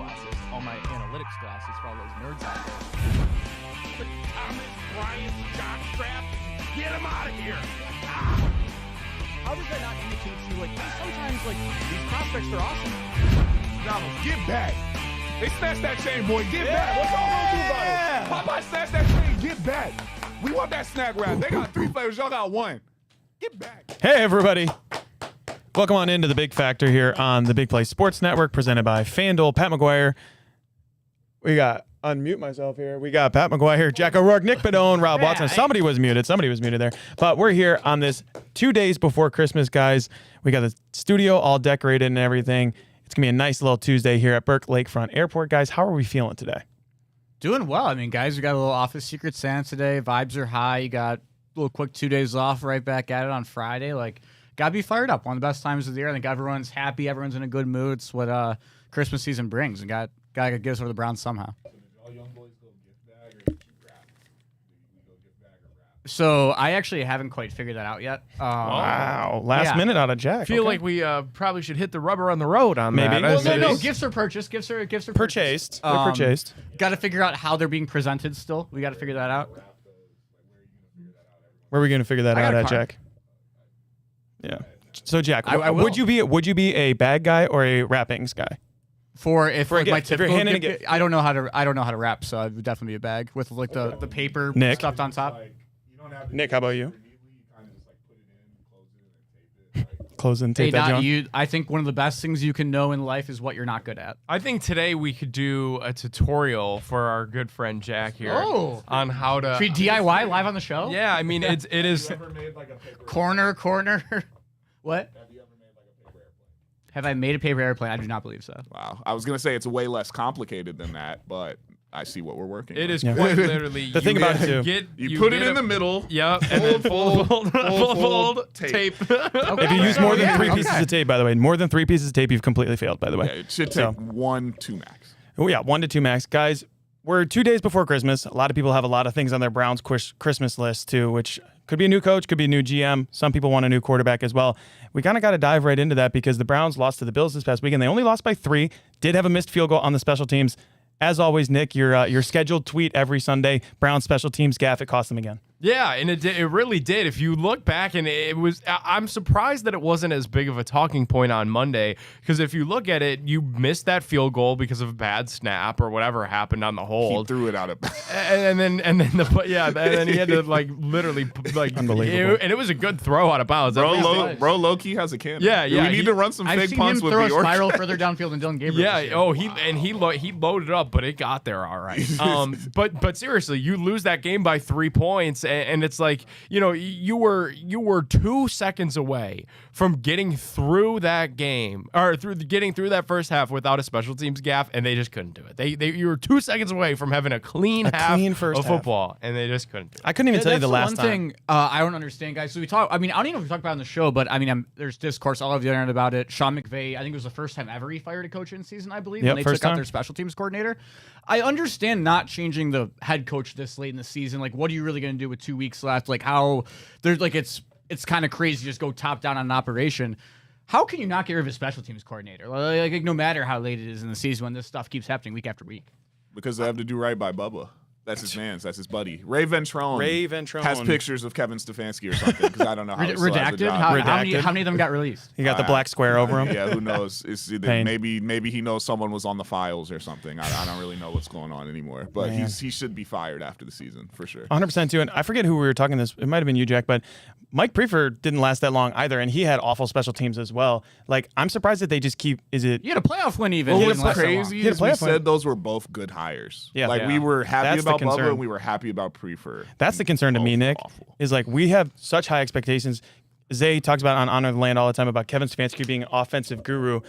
glasses, all my analytics glasses for all those nerds out there. But Thomas Bryant jockstrap, get him out of here! How does that not indicate to you, like, hey, sometimes, like, these prospects are awesome? Donald, get back! They snatched that chain, boy. Get back! What y'all gonna do about it? Popeye snatched that chain. Get back! We want that snack wrap. They got 3 flavors. Y'all got 1. Get back! Hey, everybody. Welcome on into the Big Factor here on the Big Play Sports Network, presented by FanDuel. Pat McGuire. We got, unmute myself here. We got Pat McGuire, Jack O'Rourke, Nick Padone, Rob Watson. Somebody was muted. Somebody was muted there. But we're here on this 2 days before Christmas, guys. We got the studio all decorated and everything. It's going to be a nice little Tuesday here at Burke Lakefront Airport. Guys, how are we feeling today? Doing well. I mean, guys, we got a little Office Secret Santa today. Vibes are high. You got a little quick 2 days off, right back at it on Friday. Like, gotta be fired up. One of the best times of the year. I think everyone's happy. Everyone's in a good mood. It's what Christmas season brings. And gotta get us over the Browns somehow. So did all young boys go gift bag or did you wrap? Did we go gift bag or wrap? So I actually haven't quite figured that out yet. Wow. Last minute out of Jack. I feel like we probably should hit the rubber on the road on Maybe. that. Well, No, gifts are purchased. Gifts are Purchased. They're purchased. Got to figure out how they're being presented still. We got to figure that out. Where are we going to figure that I out got a at, card. Jack? Yeah. So, Jack, I will. would you be a bag guy or a wrappings guy? For a like my gift. If you're typical handing a gift, gift. I don't know how to wrap, so it would definitely be a bag with like the paper Nick? stuffed on top. Like, you don't have to Nick, how about you? neatly. You kind of just like put it in, close it, and tape it. Like, Close and Hey, tape that, Don, John. I think one of the best things you can know in life is what you're not good at. I think today we could do a tutorial for our good friend Jack here on how to. Should we DIY live on the show? Yeah, I mean it is. you ever made like a paper Corner. What? Have you ever made like a paper airplane? Have I made a paper airplane? I do not believe so. Wow. I was going to say it's way less complicated than that, but I see what we're working It with. is quite literally. The thing about it, too. You put it in the middle. Yep, and then fold, fold, tape. tape. If you use more than Yeah, three pieces okay. of tape, by the way, more than 3 pieces of tape, you've completely failed, by the way. Yeah, it should take 1, 2 max. Oh, yeah, 1 to 2 max. Guys, we're 2 days before Christmas. A lot of people have a lot of things on their Browns Christmas list, too, which could be a new coach, could be a new GM. Some people want a new quarterback as well. We kind of got to dive right into that because the Browns lost to the Bills this past weekend. They only lost by 3, did have a missed field goal on the special teams. As always, Nick, your scheduled tweet every Sunday, Browns special teams gaffe, it cost them again. Yeah, and it really did. If you look back, and I'm surprised that it wasn't as big of a talking point on Monday, because if you look at it, you missed that field goal because of a bad snap or whatever happened on the He hold. threw it out of And then he had to like literally like Unbelievable. and it was a good throw out of bounds. Bro, low-key has a cannon. Yeah, Do yeah, we need to run some I've fake seen punts him with throw a Bjork? spiral further downfield than Dylan Gabriel. Yeah. this year. Oh, he loaded up, but it got there all right. But seriously, you lose that game by 3 points, and it's like, you know, you were 2 seconds away from getting through that game, or getting through that first half without a special teams gaffe, and they just couldn't do it. You were 2 seconds away from having a clean first of football, and they just couldn't do it. I couldn't even tell you the last one time. thing I don't understand, guys. So we talk. I mean, I don't even know if we talked about it on the show, but I mean, there's discourse all over the internet about it. Sean McVay, I think it was the first time ever he fired a coach in season, I believe, Yep, when they first took out time. their special teams coordinator. I understand not changing the head coach this late in the season. Like, what are you really going to do with 2 weeks left? Like, how there's like it's kind of crazy to just go top down on an operation. How can you not get rid of a special teams coordinator? Like, no matter how late it is in the season, when this stuff keeps happening week after week. Because they have to do right by Bubba. That's his man's. That's his buddy. Ray Ventrone has pictures of Kevin Stefanski or something, because I don't know how he still has a Redacted? job. How many of them got released? He got the black square over him. Yeah, who knows? It's either Pain. maybe he knows someone was on the files or something. I don't really know what's going on anymore. But Man. he should be fired after the season for sure. 100% too. And I forget who we were talking this. It might have been you, Jack, but Mike Prefer didn't last that long either, and he had awful special teams as well. Like, I'm surprised that they just keep. Is it? You had a playoff win even. Well, It what's didn't last that long. crazy He had a is we playoff win. said those were both good hires. Yeah. Like Yeah. we were happy That's the about Bubba concern. and we were happy about Prefer. That's the concern to me, Both Nick. awful. Is like we have such high expectations. Zay talks about on Honor the Land all the time about Kevin Stefanski being an offensive guru.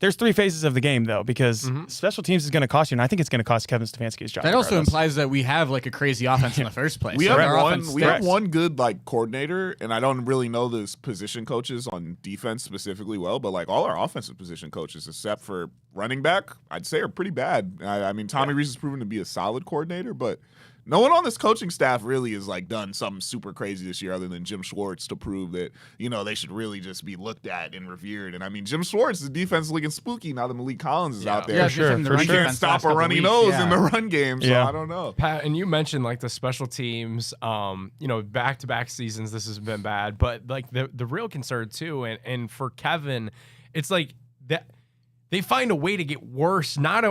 There's 3 phases of the game, though, because special teams is going to cost you, and I think it's going to cost Kevin Stefanski's job. That also regardless. implies that we have like a crazy offense in the first place. We So have our one. offense We have stinks. one good like coordinator, and I don't really know those position coaches on defense specifically well, but like all our offensive position coaches, except for running back, I'd say are pretty bad. I mean, Tommy Rees has proven to be a solid coordinator, but no one on this coaching staff really has like done something super crazy this year other than Jim Schwartz to prove that, they should really just be looked at and revered. And I mean, Jim Schwartz is defense looking spooky now that Malik Collins is out there. Yeah, sure. He can't stop a runny nose in the run game, so I don't know. Pat, and you mentioned like the special teams, back-to-back seasons this has been bad, but like the real concern too, and for Kevin, it's like that they find a way to get worse, not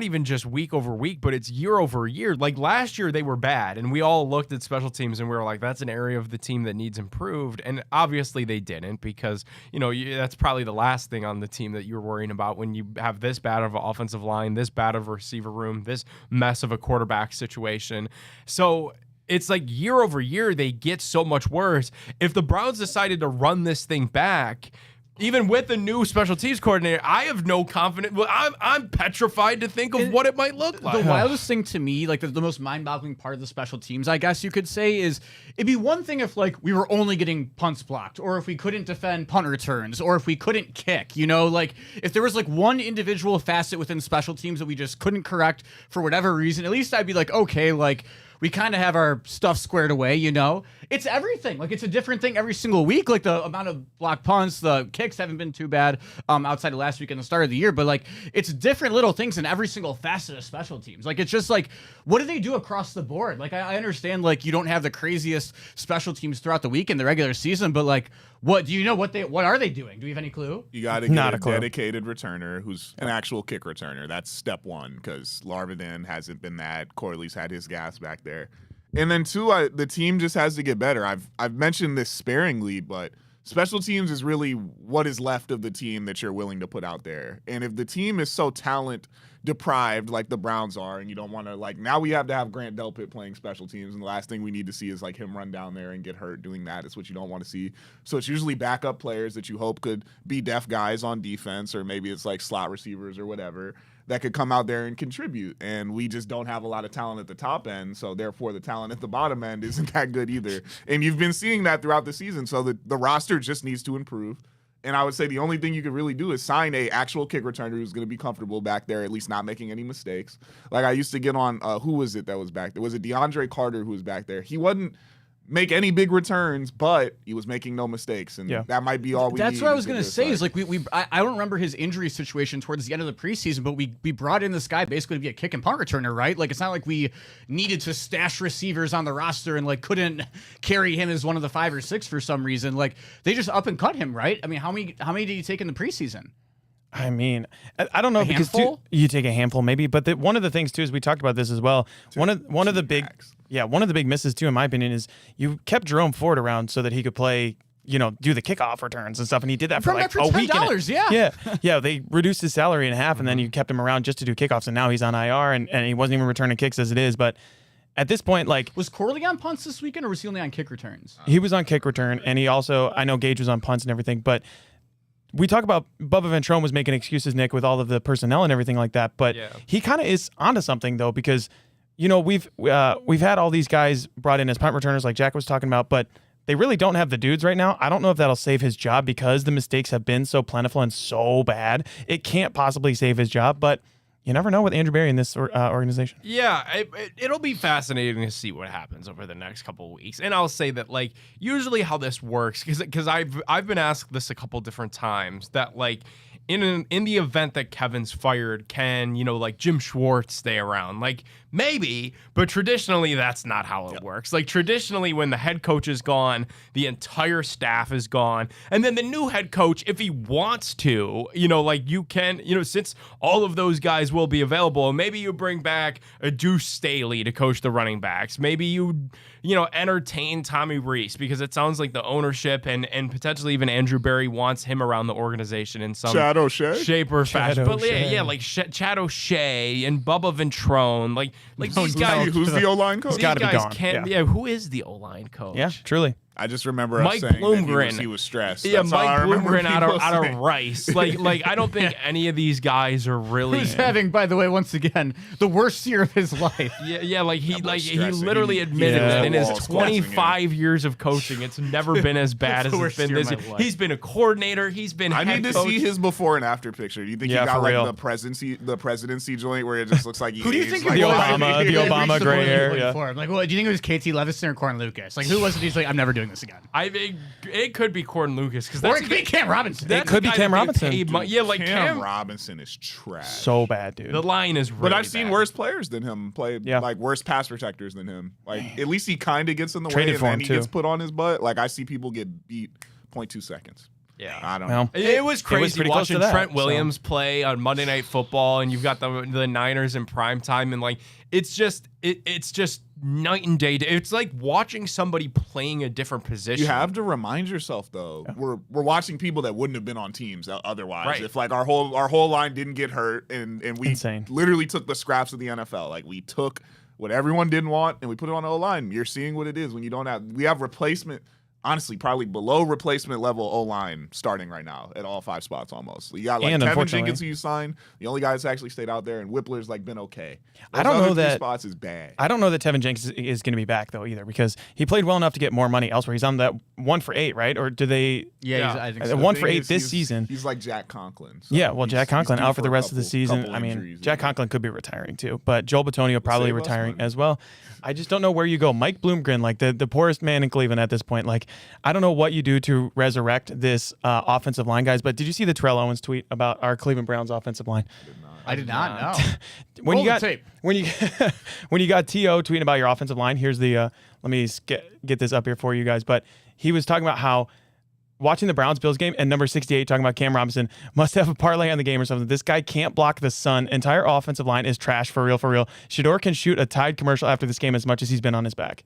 even just week over week, but it's year over year. Like last year they were bad, and we all looked at special teams and we were like, that's an area of the team that needs improved. And obviously they didn't, because that's probably the last thing on the team that you're worrying about when you have this bad of an offensive line, this bad of a receiver room, this mess of a quarterback situation. So it's like year over year they get so much worse. If the Browns decided to run this thing back, even with the new special teams coordinator, I have no confidence. I'm petrified to think of what it might look like. The wildest thing to me, like the most mind-boggling part of the special teams, I guess you could say, is it'd be one thing if like we were only getting punts blocked, or if we couldn't defend punt returns, or if we couldn't kick. Like if there was like one individual facet within special teams that we just couldn't correct for whatever reason, at least I'd be like, okay, like we kind of have our stuff squared away, It's everything. Like, it's a different thing every single week. Like, the amount of block punts, the kicks haven't been too bad outside of last week and the start of the year. But, like, it's different little things in every single facet of special teams. Like, it's just, like, what do they do across the board? Like, I understand, like, you don't have the craziest special teams throughout the week in the regular season, but, like, what are they doing? Do we have any clue? You got to get a dedicated returner who's an actual kick returner. That's step one, because Larvin hasn't been that. Corley's had his gas back there. And then two, the team just has to get better. I've mentioned this sparingly, but special teams is really what is left of the team that you're willing to put out there. And if the team is so talent deprived like the Browns are, and you don't want to, like, now we have to have Grant Delpit playing special teams, and the last thing we need to see is like him run down there and get hurt doing that. It's what you don't want to see. So it's usually backup players that you hope could be def guys on defense, or maybe it's like slot receivers or whatever that could come out there and contribute. And we just don't have a lot of talent at the top end, so therefore the talent at the bottom end isn't that good either. And you've been seeing that throughout the season, so the roster just needs to improve. And I would say the only thing you could really do is sign a actual kick returner who's going to be comfortable back there, at least not making any mistakes. Like I used to get on, who was it that was back there? Was it DeAndre Carter who was back there? He wasn't make any big returns, but he was making no mistakes, and that might be all we need. That's what I was going to say, is like I don't remember his injury situation towards the end of the preseason, but we brought in this guy basically to be a kick and punt returner, right? Like, it's not like we needed to stash receivers on the roster and like couldn't carry him as one of the 5 or 6 for some reason. Like, they just up and cut him, right? I mean, how many did you take in the preseason? I mean, I don't know, because you take a handful maybe, but one of the things too is, we talked about this as well. One of the big misses too, in my opinion, is you kept Jerome Ford around so that he could play, do the kickoff returns and stuff, and he did that for like a week. Yeah. They reduced his salary in half, and then you kept him around just to do kickoffs, and now he's on IR, and he wasn't even returning kicks as it is. But at this point, like, was Corley on punts this weekend, or was he only on kick returns? He was on kick return, and he also, I know Gage was on punts and everything, but we talk about Bubba Ventrone was making excuses, Nick, with all of the personnel and everything like that, but he kind of is onto something though, because we've had all these guys brought in as punt returners, like Jack was talking about, but they really don't have the dudes right now. I don't know if that'll save his job, because the mistakes have been so plentiful and so bad. It can't possibly save his job, but you never know with Andrew Berry in this organization. Yeah, it'll be fascinating to see what happens over the next couple of weeks. And I'll say that, like, usually how this works, because I've been asked this a couple different times, that like in the event that Kevin's fired, can like Jim Schwartz stay around? Like, maybe, but traditionally that's not how it works. Like, traditionally, when the head coach is gone, the entire staff is gone, and then the new head coach, if he wants to, like, you can, since all of those guys will be available, maybe you bring back a Deuce Staley to coach the running backs. Maybe you entertain Tommy Reese, because it sounds like the ownership and potentially even Andrew Berry wants him around the organization in some shape or fashion. But like Chad O'Shea and Bubba Ventrone, like these guys. Who's the O-line coach? These guys can't. Yeah, who is the O-line coach? Yeah, truly. I just remember us Mike saying Bloomgren. that he was stressed. Yeah, That's all I Mike remember Bloomgren out people of saying. Rice. Like I don't think any of these guys are really. Who's having, by the way, once again, the worst year of his life. Yeah, like he stressing. literally He- admitted yeah. that in his Walls closing in. 25 years of coaching, it's never been as bad as the it's worst been year of this my year. life. He's been a coordinator. He's been I head need to coach. see his before and after picture. Do you think Yeah, he got for like real. the presidency joint where it just looks like he Who do you aged think like it was? Obama- the They Obama reached the gray point hair, he yeah. for him. Like, what do you think it was? KT Levison or Corn Lucas? Like, who was it? He's like, I'm never doing this again. I think it could be Corden Lucas because Or that's it could be Cam Robinson. that's could the be guy Cam that they Robinson. paid money. Yeah, like Cam Cam. Robinson is trash. So bad, dude. The line is really But I've seen bad. worse players than him play, Yeah. like worse pass protectors than him. Like at least he kind of gets in the way Traded and for then him, he too. gets put on his butt. Like I see people get beat 0.2 seconds. Yeah. I don't Well, know. It was crazy pretty close to watching that, Trent so. Williams play on Monday Night Football, and you've got the Niners in prime time, and like it's just night and day. It's like watching somebody playing a different position. You have to remind yourself though, we're watching people that wouldn't have been on teams otherwise. Right. If like our whole line didn't get hurt and we Insane. literally took the scraps of the NFL. Like we took what everyone didn't want and we put it on the O-line. You're seeing what it is when you don't have. We have replacement. Honestly, probably below replacement level O-line starting right now at all 5 spots almost. You got like And Kevin unfortunately- Jenkins who you signed, the only guy that's actually stayed out there, and Whippler's like been okay. I Those don't other know 3 that- spots is bad. I don't know that Tevin Jenkins is going to be back though either because he played well enough to get more money elsewhere. He's on that 1 for 8, right? Or do they? Yeah, I think The so. one The for thing 8 is, this he's- season. He's like Jack Conklin. So Yeah, well, he's- Jack he's Conklin due out for the a rest of the couple- season. couple I mean, injuries, Jack yeah. Conklin could be retiring too, but Joel Bitonio probably save us retiring one. as well. I just don't know where you go. Mike Bloomgren, like the poorest man in Cleveland at this point. Like, I don't know what you do to resurrect this offensive line, guys. But did you see the Terrell Owens tweet about our Cleveland Browns offensive line? I did not know. When Roll you the got tape. when you when you got To tweeting about your offensive line, here's the let me get this up here for you guys. But he was talking about how watching the Browns Bills game and number 68 talking about Cam Robinson must have a parlay on the game or something. This guy can't block the sun. Entire offensive line is trash for real. Shedeur can shoot a Tide commercial after this game as much as he's been on his back.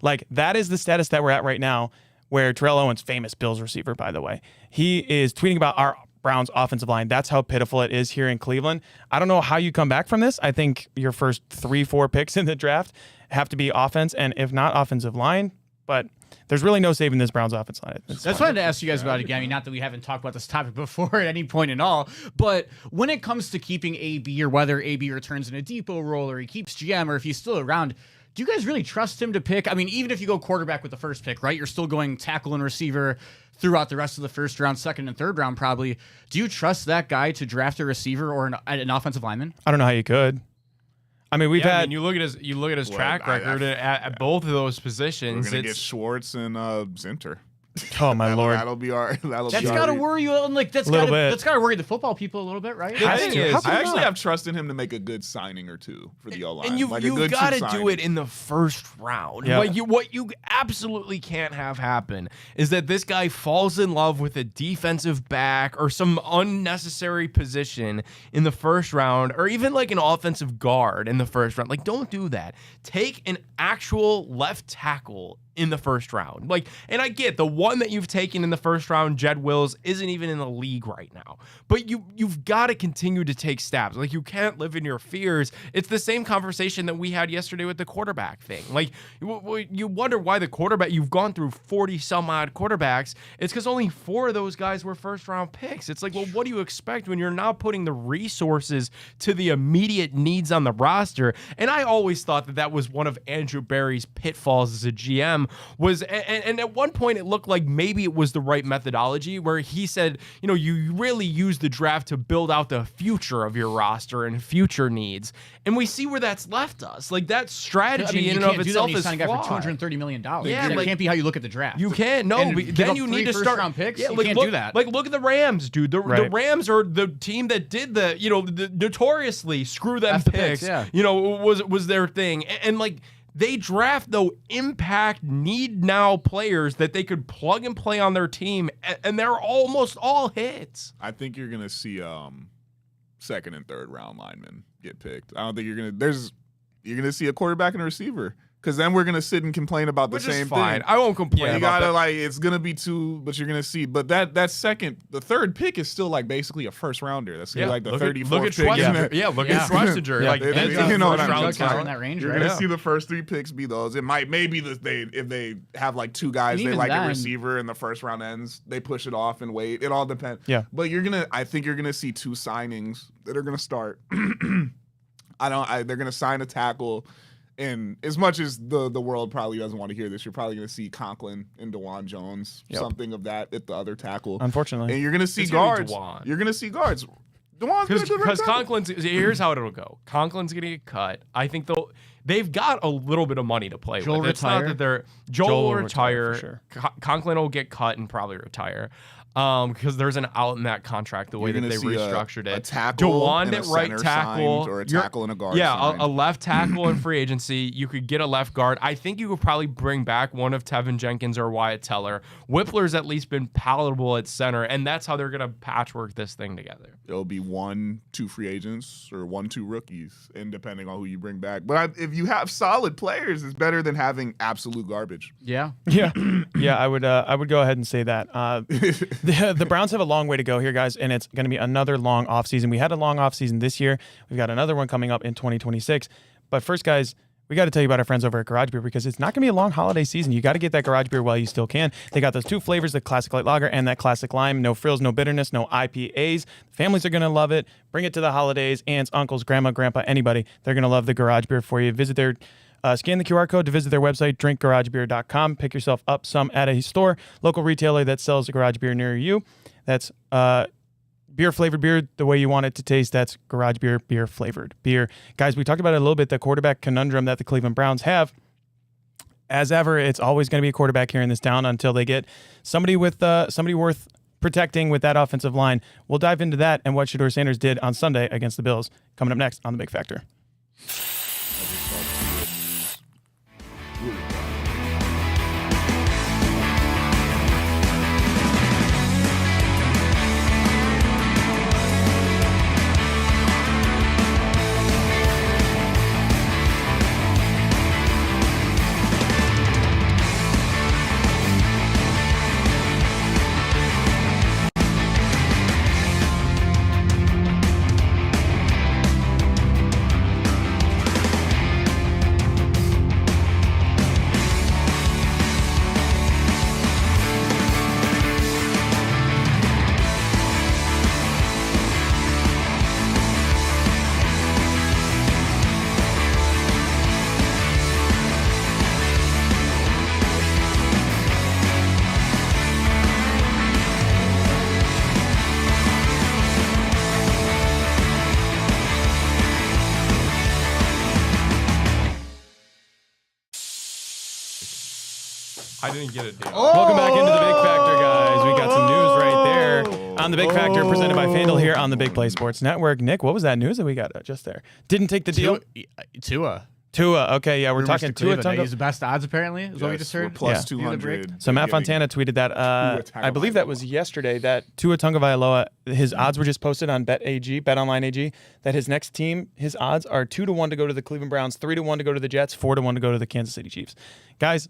Like that is the status that we're at right now. Where Terrell Owens, famous Bills receiver by the way, he is tweeting about our Browns offensive line. That's how pitiful it is here in Cleveland. I don't know how you come back from this. I think your first 3-4 picks in the draft have to be offense, and if not offensive line, but there's really no saving this Browns offensive line. That's what I wanted to ask you guys about again. I mean, not that we haven't talked about this topic before at any point at all, but when it comes to keeping AB or whether AB returns in a depot role or he keeps GM or if he's still around, do you guys really trust him to pick? I mean, even if you go quarterback with the first pick, right? You're still going tackle and receiver throughout the rest of the first round, second and third round probably. Do you trust that guy to draft a receiver or an offensive lineman? I don't know how you could. I mean, we've Yeah, I had mean, you look at his Well, track I- record at both of those We're positions. gonna get It's Schwartz and Zinter. oh my lord. That'll be our. That's got to worry you, and like that's Little got bit. that's got to worry the football people a little bit, right? The thing is, I actually have trust in him to make a good signing or two for the O-line. and you've like a good got to cheap do signing. it in the first round. Yeah. Like what you absolutely can't have happen is that this guy falls in love with a defensive back or some unnecessary position in the first round, or even like an offensive guard in the first round. Like, don't do that. Take an actual left tackle in the first round. Like, and I get the one that you've taken in the first round, Jed Wills, isn't even in the league right now. But you've got to continue to take stabs. Like, you can't live in your fears. It's the same conversation that we had yesterday with the quarterback thing. Like, you wonder why the quarterback, you've gone through 40 some odd quarterbacks. It's because only 4 of those guys were first round picks. It's like, well, what do you expect when you're not putting the resources to the immediate needs on the roster? And I always thought that was one of Andrew Barry's pitfalls as a GM was, and at one point it looked like maybe it was the right methodology where he said, you know, you really use the draft to build out the future of your roster and future needs. And we see where that's left us. Like, that strategy in and of itself is a guy for flawed. $230 million. Yeah, That like- can't be how you look at the draft. You can't. No, And but give then up you 3 need to start first-round picks? You like, can't look, do that. Like, look at the Rams, dude. The Right. Rams are the team that did the, you know, the notoriously screw them That's the picks. picks, yeah. You know, was their thing, and like. They draft though impact need now players that they could plug and play on their team, and they're almost all hits. I think you're gonna see second and third round linemen get picked. I don't think you're gonna see a quarterback and a receiver Because then we're gonna sit and complain about Which the same is fine. thing. I won't complain. You about gotta that. like it's gonna be two, but you're gonna see. But the third pick is still like basically a first rounder. That's gonna be like the 34th look at pick. Schlesinger. Yeah, look at Schlesinger. Yeah. Like They- that's you a know what first I mean. round Chuck talent. in that range, You're right? gonna Yeah. see the first 3 picks be those. It might maybe if they have like 2 guys And they even like then- a receiver and the first round ends, they push it off and wait. It all depends. Yeah. But I think you're gonna see 2 signings that are gonna start. They're gonna sign a tackle. And as much as the world probably doesn't want to hear this, you're probably going to see Conklin and DeJuan Jones, something of that at the other tackle. Unfortunately. And you're going to see It's gonna be guards. DeJuan. You're going to see guards. DeJuan's been a good right Because tackle. Conklin's here's how it'll go. Conklin's gonna get cut. I think they've got a little bit of money to play Joel with. It's not retire? that they're Joel Joel will will retire retire. for sure. Conklin will get cut and probably retire. Because there's an out in that contract the way You're that they gonna see restructured a it. tackle DeJuan and a at right center tackle, signed, or a you're- tackle and a guard Yeah, signed. a left tackle in free agency. You could get a left guard. I think you could probably bring back one of Tevin Jenkins or Wyatt Teller. Whippler's at least been palatable at center, and that's how they're gonna patchwork this thing together. It'll be 1-2 free agents or 1-2 rookies, and depending on who you bring back. But if you have solid players, it's better than having absolute garbage. Yeah. Yeah, yeah, I would go ahead and say that. The Browns have a long way to go here, guys, and it's going to be another long offseason. We had a long offseason this year. We've got another one coming up in 2026. But first, guys, we got to tell you about our friends over at Garage Beer because it's not going to be a long holiday season. You got to get that Garage Beer while you still can. They got those 2 flavors, the Classic Light Lager and that Classic Lime. No frills, no bitterness, no IPAs. Families are going to love it. Bring it to the holidays. Aunts, uncles, grandma, grandpa, anybody. They're going to love the Garage Beer for you. Visit their scan the QR code to visit their website, drinkgaragebeer.com. Pick yourself up some at a store, local retailer that sells a garage beer near you. That's beer flavored beer the way you want it to taste. That's Garage Beer, beer flavored beer. Guys, we talked about it a little bit, the quarterback conundrum that the Cleveland Browns have. As ever, it's always going to be a quarterback here in this town until they get somebody worth protecting with that offensive line. We'll dive into that and what Shedeur Sanders did on Sunday against the Bills coming up next on The Big Factor. I didn't get it, dude. Welcome back into the Big Factor, guys. We got some news right there on the Big Factor presented by FanDuel here on the Big Play Sports Network. Nick, what was that news that we got just there? Didn't take the deal? Tua. Tua. Okay, yeah, we're Rumors talking to Tua Cleveland. Tunga. He's the best odds, apparently, is what we Yes, just we're heard. plus Yeah. 200. So Matt Fontana tweeted that. I believe that was yesterday. That Tua Tagovailoa, his odds were just posted on BetOnline AG. That his next team, his odds are 2-1 to go to the Cleveland Browns, 3-1 to go to the Jets, 4-1 to go to the Kansas City Chiefs. Guys,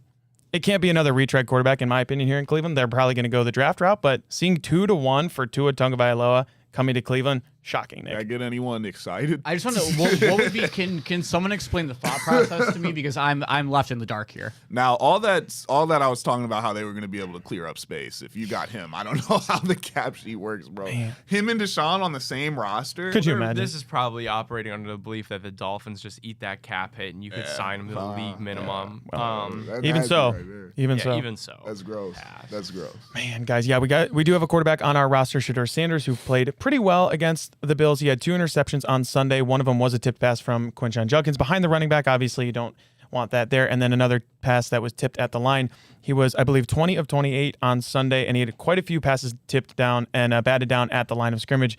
it can't be another retread quarterback in my opinion here in Cleveland. They're probably going to go the draft route, but seeing 2-1 for Tua Tagovailoa coming to Cleveland, shocking, Did I Nick. get anyone excited? I just want to know what would be. Can someone explain the thought process to me because I'm left in the dark here. Now, all that I was talking about how they were going to be able to clear up space. If you got him, I don't know how the cap sheet works, bro. Man. Him and Deshaun on the same roster. Could you imagine? This is probably operating under the belief that the Dolphins just eat that cap hit and you could sign him to the league minimum. That Even has so, you right there. even Yeah, so. even so. That's gross. That's gross. Man, guys, yeah, we do have a quarterback on our roster, Shedeur Sanders, who played pretty well against the Bills. He had 2 interceptions on Sunday. One of them was a tipped pass from Quinshon Judkins behind the running back. Obviously, you don't want that there. And then another pass that was tipped at the line. He was, I believe, 20 of 28 on Sunday, and he had quite a few passes tipped down and batted down at the line of scrimmage.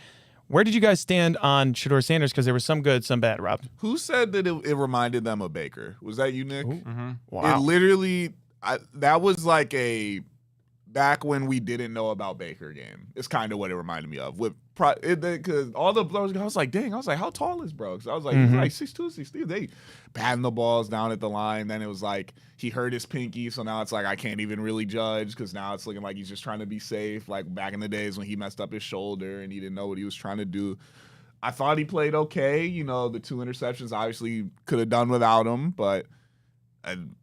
Where did you guys stand on Shedeur Sanders? Because there was some good, some bad, Rob. Who said that it reminded them of Baker? Was that you, Nick? Wow. It literally, that was like a back when we didn't know about Baker game. It's kind of what it reminded me of. Because all the blowers, I was like, dang, how tall is bro? Because I was like, he's like 6'2", 6'3". They batting the balls down at the line. Then it was like he hurt his pinky, so now it's like I can't even really judge because now it's looking like he's just trying to be safe. Like back in the days when he messed up his shoulder and he didn't know what he was trying to do. I thought he played okay. You know, the 2 interceptions obviously could have done without him, but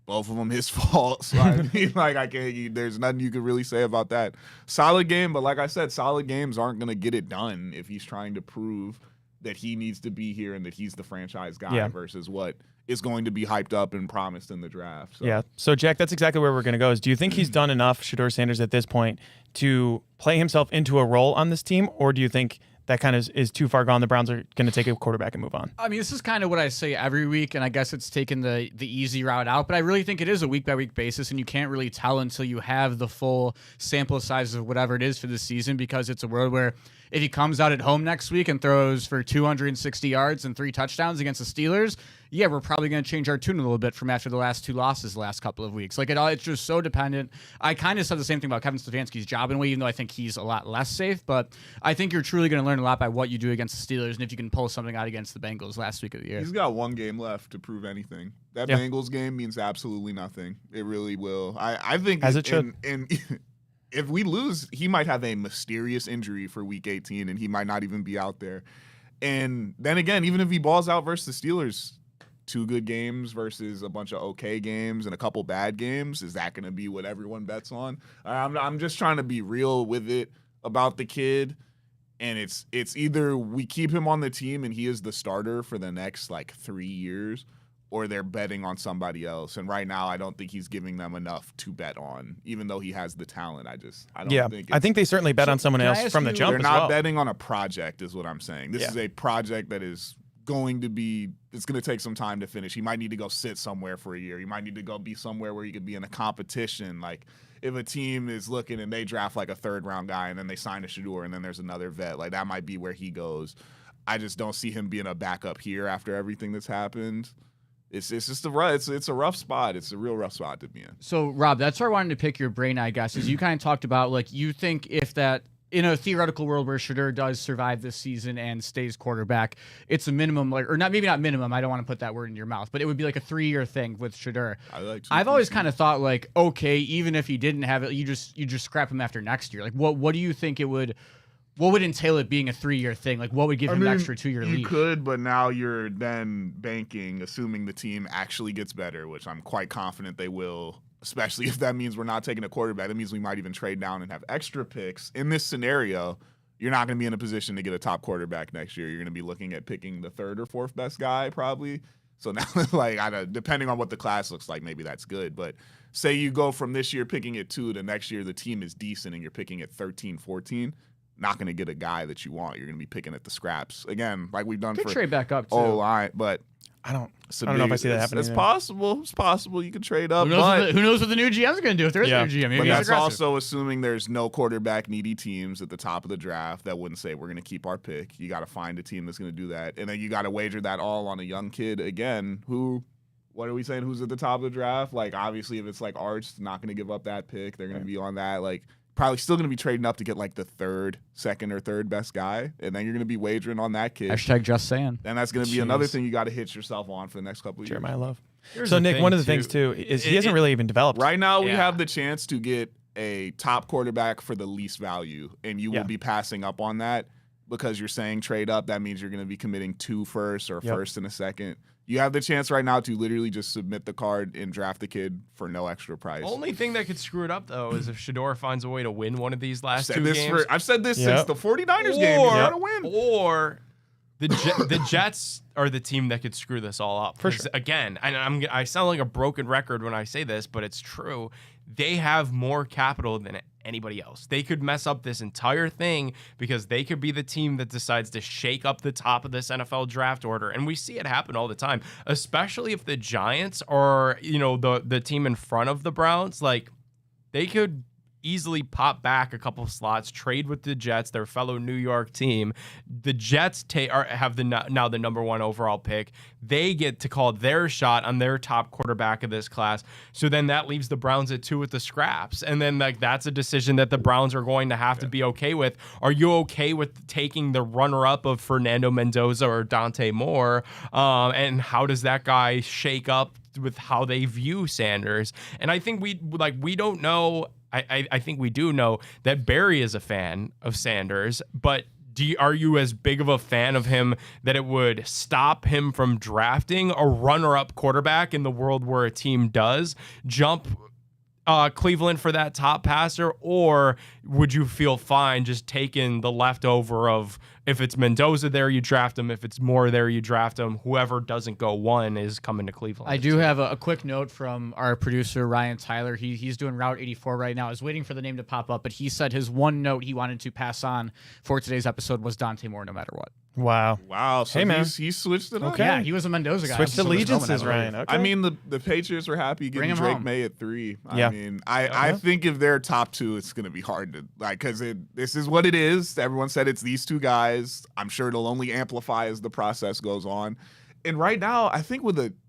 both of them his fault. So I mean, like I can't. There's nothing you could really say about that. Solid game, but like I said, solid games aren't gonna get it done if he's trying to prove that he needs to be here and that he's the franchise guy versus what is going to be hyped up and promised in the draft. So. Yeah. So Jack, that's exactly where we're gonna go. Do you think he's done enough, Shedeur Sanders, at this point to play himself into a role on this team, or do you think that kind of is too far gone? The Browns are going to take a quarterback and move on. I mean, this is kind of what I say every week, and I guess it's taken the easy route out, but I really think it is a week-by-week basis, and you can't really tell until you have the full sample size of whatever it is for this season, because it's a world where if he comes out at home next week and throws for 260 yards and 3 touchdowns against the Steelers, yeah, we're probably going to change our tune a little bit from after the last 2 losses the last couple of weeks. Like, it's just so dependent. I kind of said the same thing about Kevin Stefanski's job in a way, even though I think he's a lot less safe, but I think you're truly going to learn a lot by what you do against the Steelers and if you can pull something out against the Bengals last week of the year. He's got 1 game left to prove anything. That Bengals game means absolutely nothing. It really will. I think as it should. And if we lose, he might have a mysterious injury for Week 18, and he might not even be out there. And then again, even if he balls out versus the Steelers, 2 good games versus a bunch of okay games and a couple bad games, is that going to be what everyone bets on? I'm just trying to be real with it about the kid, and it's either we keep him on the team and he is the starter for the next like 3 years, or they're betting on somebody else. And right now, I don't think he's giving them enough to bet on, even though he has the talent. I don't think. I think they certainly bet on someone else from the jump They're as not well. betting on a project, is what I'm saying. This is a project that is going to be. It's going to take some time to finish. He might need to go sit somewhere for a year. He might need to go be somewhere where he could be in a competition. Like if a team is looking and they draft like a 3rd-round guy and then they sign a Shedeur and then there's another vet, like that might be where he goes. I just don't see him being a backup here after everything that's happened. It's just it's a rough spot. It's a real rough spot to be in. So, Rob, that's where I wanted to pick your brain, I guess, is you kind of talked about, like, you think if that, in a theoretical world where Shedeur does survive this season and stays quarterback, it's a minimum, like, or not, maybe not minimum, I don't want to put that word in your mouth, but it would be like a 3-year thing with Shedeur. I've always kind of thought, like, okay, even if he didn't have it, you just scrap him after next year. Like, what do you think it would... What would entail it being a 3-year thing? Like, what would give him an extra 2-year leash? You could, but now you're then banking, assuming the team actually gets better, which I'm quite confident they will, especially if that means we're not taking a quarterback. That means we might even trade down and have extra picks. In this scenario, you're not going to be in a position to get a top quarterback next year. You're going to be looking at picking the 3rd or 4th best guy, probably. So now, like, depending on what the class looks like, maybe that's good. But say you go from this year picking at 2 to next year the team is decent and you're picking at 13, 14. Not going to get a guy that you want. You're going to be picking at the scraps again, like we've done Could for trade back up too. O-line, but I don't know if I see that happening. It's possible. It's possible you could trade up. Who knows what the new GM's going to do if there is a new GM? Maybe But he's that's aggressive. also assuming there's no quarterback needy teams at the top of the draft that wouldn't say we're going to keep our pick. You got to find a team that's going to do that, and then you got to wager that all on a young kid again. Who? What are we saying? Who's at the top of the draft? Like obviously, if it's like Arch, not going to give up that pick. They're going to be on that. Like. Probably still going to be trading up to get like the 2nd or 3rd best guy, and then you're going to be wagering on that kid. Hashtag just saying. And that's going to be another thing you got to hit yourself on for the next couple of years. Jeremiah Love. Here's So the Nick, thing, one of the things too is he hasn't really even developed. Right now, we Yeah. have the chance to get a top quarterback for the least value, and you will be passing up on that because you're saying trade up. That means you're going to be committing 2 firsts or 1st and a 2nd. You have the chance right now to literally just submit the card and draft the kid for no extra price. Only thing that could screw it up, though, is if Shedeur finds a way to win one of these last 2 games. I've said this since the 49ers game. He's got to win. Or the Jets are the team that could screw this all up. For sure. Again, and I sound like a broken record when I say this, but it's true. They have more capital than anybody else. They could mess up this entire thing because they could be the team that decides to shake up the top of this NFL draft order. And we see it happen all the time, especially if the Giants are, the team in front of the Browns. Like, they could easily pop back a couple of slots, trade with the Jets, their fellow New York team. The Jets have now the number 1 overall pick. They get to call their shot on their top quarterback of this class. So then that leaves the Browns at 2 with the scraps. And then like that's a decision that the Browns are going to have to be okay with. Are you okay with taking the runner-up of Fernando Mendoza or Dante Moore? And how does that guy shake up with how they view Sanders? And I think we don't know. I think we do know that Barry is a fan of Sanders, but are you as big of a fan of him that it would stop him from drafting a runner-up quarterback in the world where a team does jump Cleveland for that top passer? Or would you feel fine just taking the leftover of, if it's Mendoza there, you draft him. If it's Moore there, you draft him. Whoever doesn't go 1 is coming to Cleveland. I do have a quick note from our producer, Ryan Tyler. He's doing Route 84 right now. I was waiting for the name to pop up, but he said his one note he wanted to pass on for today's episode was Dante Moore no matter what. Wow. So hey, man. he switched it up. Okay. Yeah, he was a Mendoza guy. Switched allegiances, Ryan. Okay. I mean, the Patriots were happy Bring getting him Drake home. May at 3. Yeah. I mean, I think if they're top 2, it's going to be hard to, like, because this is what it is. Everyone said it's these 2 guys. I'm sure it'll only amplify as the process goes on. And right now, I think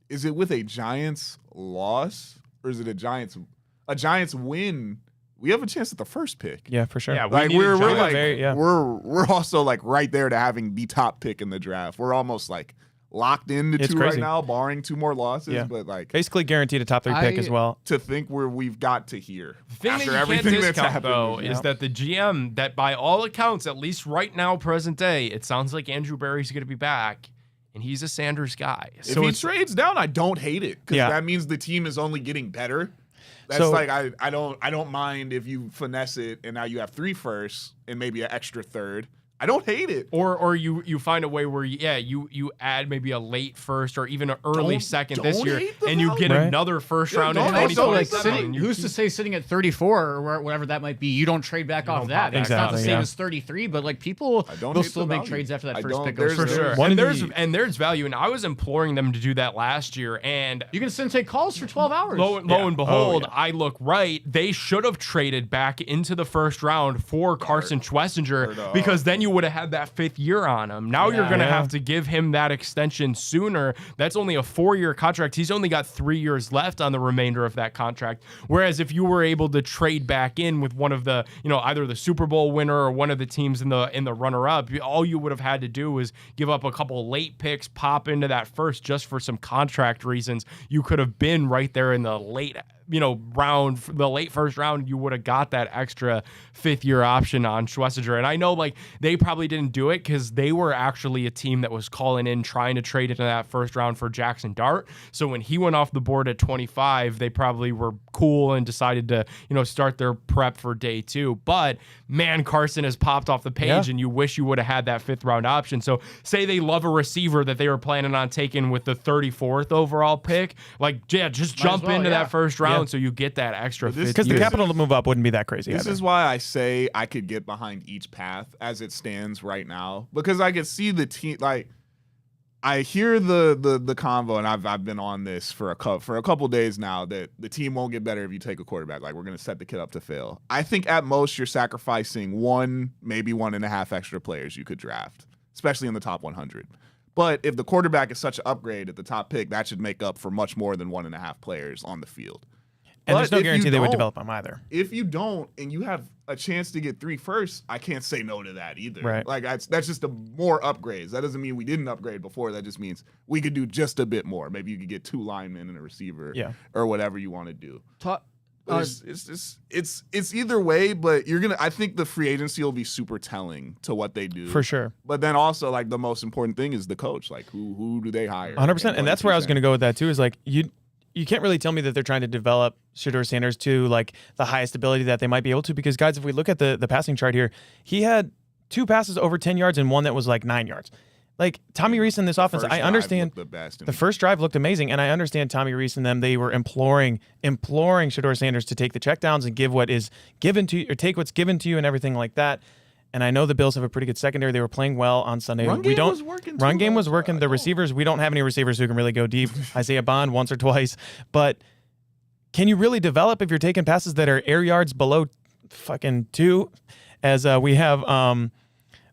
is it with a Giants loss or is it a Giants win? We have a chance at the first pick. Yeah, for sure. Yeah, Like we're like yeah. we're also like right there to having the top pick in the draft. We're almost like locked into It's 2 crazy. right now, barring 2 more losses. Yeah. But like Basically guaranteed a top 3 pick as well. to think where we've got to here The thing after that you everything can't that's discount, happened, though, you know? is that the GM, that by all accounts, at least right now, present day, it sounds like Andrew Berry's going to be back, and he's a Sanders guy. if So he it's trades down, I don't hate it because Yeah. that means the team is only getting better. That's So- like I don't mind if you finesse it and now you have 3 firsts and maybe an extra third. I don't hate it. or you find a way where you add maybe a late first or even an early Don't- second this don't year, hate the and you value. get Right. another first Yeah, round in don't And also, 2027. like, also, who's to say sitting at 34 or whatever that might be, you don't trade back off don't that. pop back It's not the Exactly, same yeah. as 33, but like people don't will hate still the make value. trades after that I first don't- pick goes there's- For through. sure. One And of there's the- there's value, and I was imploring them to do that last year, and You can sit and take calls for 12 hours. Lo and behold, Oh, yeah. I look right. They should have traded back into the first round for Carson Schwessinger because then you would have had that 5th year on him. Now you're going to Yeah. have to give him that extension sooner. That's only a 4-year contract. He's only got 3 years left on the remainder of that contract. Whereas if you were able to trade back in with one of the, either the Super Bowl winner or one of the teams in the runner-up, all you would have had to do was give up a couple late picks, pop into that first just for some contract reasons. You could have been right there in the late round, the late first round, you would have got that extra 5th year option on Schwessinger. And I know like they probably didn't do it because they were actually a team that was calling in trying to trade into that first round for Jackson Dart. So when he went off the board at 25, they probably were cool and decided to, start their prep for day 2. But man, Carson has popped off the page and you wish you would have had that 5th round option. So say they love a receiver that they were planning on taking with the 34th overall pick, just jump into that first round. So you get that extra 5th Because the year. capital to move up wouldn't be that crazy. This either. is why I say I could get behind each path as it stands right now because I could see the team. Like I hear the convo, and I've been on this for a couple days now that the team won't get better if you take a quarterback. Like we're going to set the kid up to fail. I think at most you're sacrificing 1, maybe 1.5 extra players you could draft, especially in the top 100. But if the quarterback is such an upgrade at the top pick, that should make up for much more than 1.5 players on the field. And But there's no if you guarantee they would don't- develop them either. If you don't, and you have a chance to get 3 firsts, I can't say no to that either. Right. Like that's just more upgrades. That doesn't mean we didn't upgrade before. That just means we could do just a bit more. Maybe you could get 2 linemen and a receiver, or whatever you want to do. But it's either way. But I think the free agency will be super telling to what they do For sure. But then also like the most important thing is the coach. Like who do they hire? 100%. And that's where I was going to go. go with that too, is like you can't really tell me that they're trying to develop Shedeur Sanders to like the highest ability that they might be able to, because guys, if we look at the passing chart here, he had 2 passes over 10 yards and 1 that was like 9 yards. Like Tommy Reese in this offense, I understand the first drive looked amazing, and I understand Tommy Reese and them, they were imploring Shedeur Sanders to take the checkdowns and give what is given to you, or take what's given to you and everything like that. And I know the Bills have a pretty good secondary. They were playing well on Sunday. Run game was working too, Run game was though. working. The receivers, we don't have any receivers who can really go deep. Isaiah Bond once or twice. But can you really develop if you're taking passes that are air yards below fucking two, as we have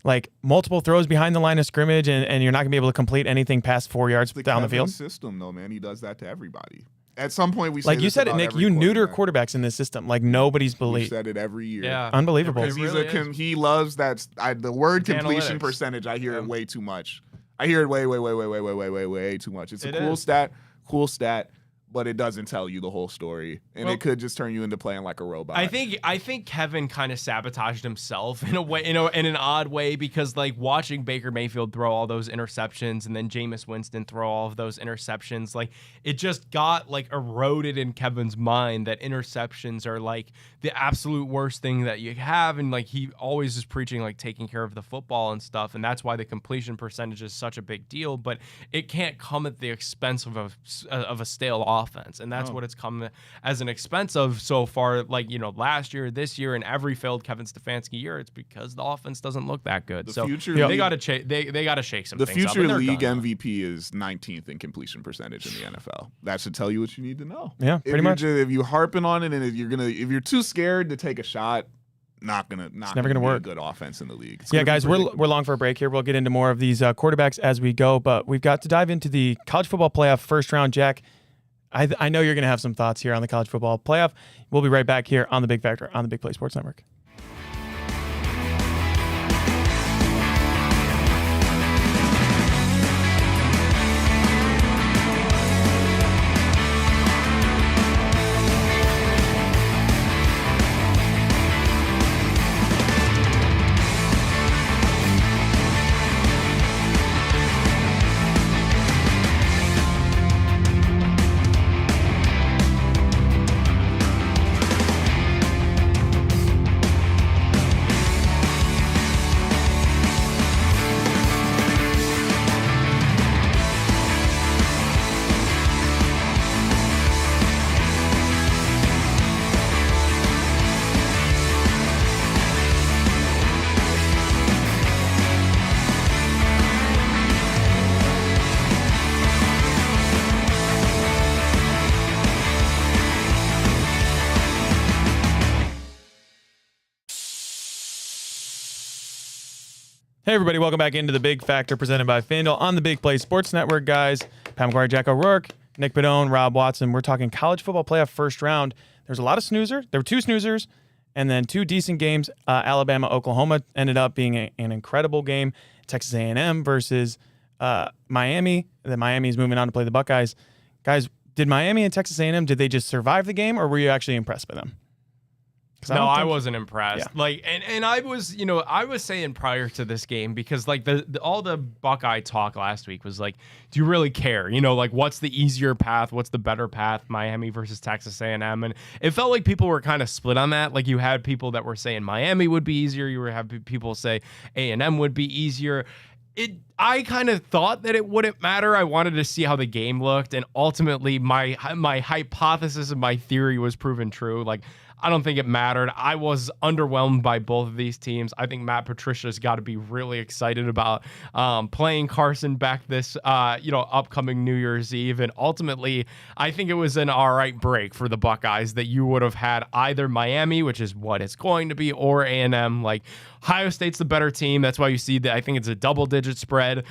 like multiple throws behind the line of scrimmage, and you're not gonna be able to complete anything past 4 yards down the field. System, though, man, he does that to everybody. At some point, we say Like you this said it, about Nick. every You neuter quarterback. quarterbacks in this system. Like nobody's We've believed. said it every year. Yeah. Unbelievable. Because It really he loves that. The word completion Analytics. percentage, I hear it way too much. I hear it way too much. It's a It cool is. stat, but it doesn't tell you the whole story, and Well, it could just turn you into playing like a robot. I think Kevin kind of sabotaged himself in a way, in an odd way, because like watching Baker Mayfield throw all those interceptions and then Jameis Winston throw all of those interceptions, like it just got like eroded in Kevin's mind that interceptions are like the absolute worst thing that you have, and like he always is preaching like taking care of the football and stuff, and that's why the completion percentage is such a big deal, but it can't come at the expense of a stale offense, and that's what it's come as an expense of so far. Like last year, this year, and every failed Kevin Stefanski year, it's because the offense doesn't look that good. So they got to they got to shake some. The things up, future and they're league done. MVP is 19th in completion percentage in the NFL. That should tell you what you need to know. Yeah, pretty much. If you're harping on it, and if you're too scared to take a shot, not never gonna be work. a good offense in the league. It's Yeah, gonna be guys, we're predictable. long for a break here. We'll get into more of these quarterbacks as we go, but we've got to dive into the college football playoff first round. Jack, I know you're going to have some thoughts here on the college football playoff. We'll be right back here on the Big Factor on the Big Play Sports Network. Hey, everybody. Welcome back into the Big Factor presented by FanDuel on the Big Play Sports Network, guys. Pat McGuire, Jack O'Rourke, Nick Bedone, Rob Watson. We're talking college football playoff first round. There's a lot of snoozer. There were two snoozers and then two decent games. Alabama, Oklahoma ended up being an incredible game. Texas A&M versus Miami. Then Miami's moving on to play the Buckeyes. Guys, did Miami and Texas A&M, did they just survive the game, or were you actually impressed by them? No, I wasn't impressed. Yeah. Like, and I was, I was saying prior to this game, because like all the Buckeye talk last week was like, do you really care? Like what's the easier path? What's the better path? Miami versus Texas A&M, and it felt like people were kind of split on that. Like you had people that were saying Miami would be easier. You were having people say A&M would be easier. I kind of thought that it wouldn't matter. I wanted to see how the game looked, and ultimately my hypothesis and my theory was proven true. Like, I don't think it mattered. I was underwhelmed by both of these teams. I think Matt Patricia's got to be really excited about playing Carson back this, upcoming New Year's Eve. And ultimately, I think it was an all right break for the Buckeyes that you would have had either Miami, which is what it's going to be, or A&M. Like, Ohio State's the better team. That's why you see that. I think it's a double-digit spread.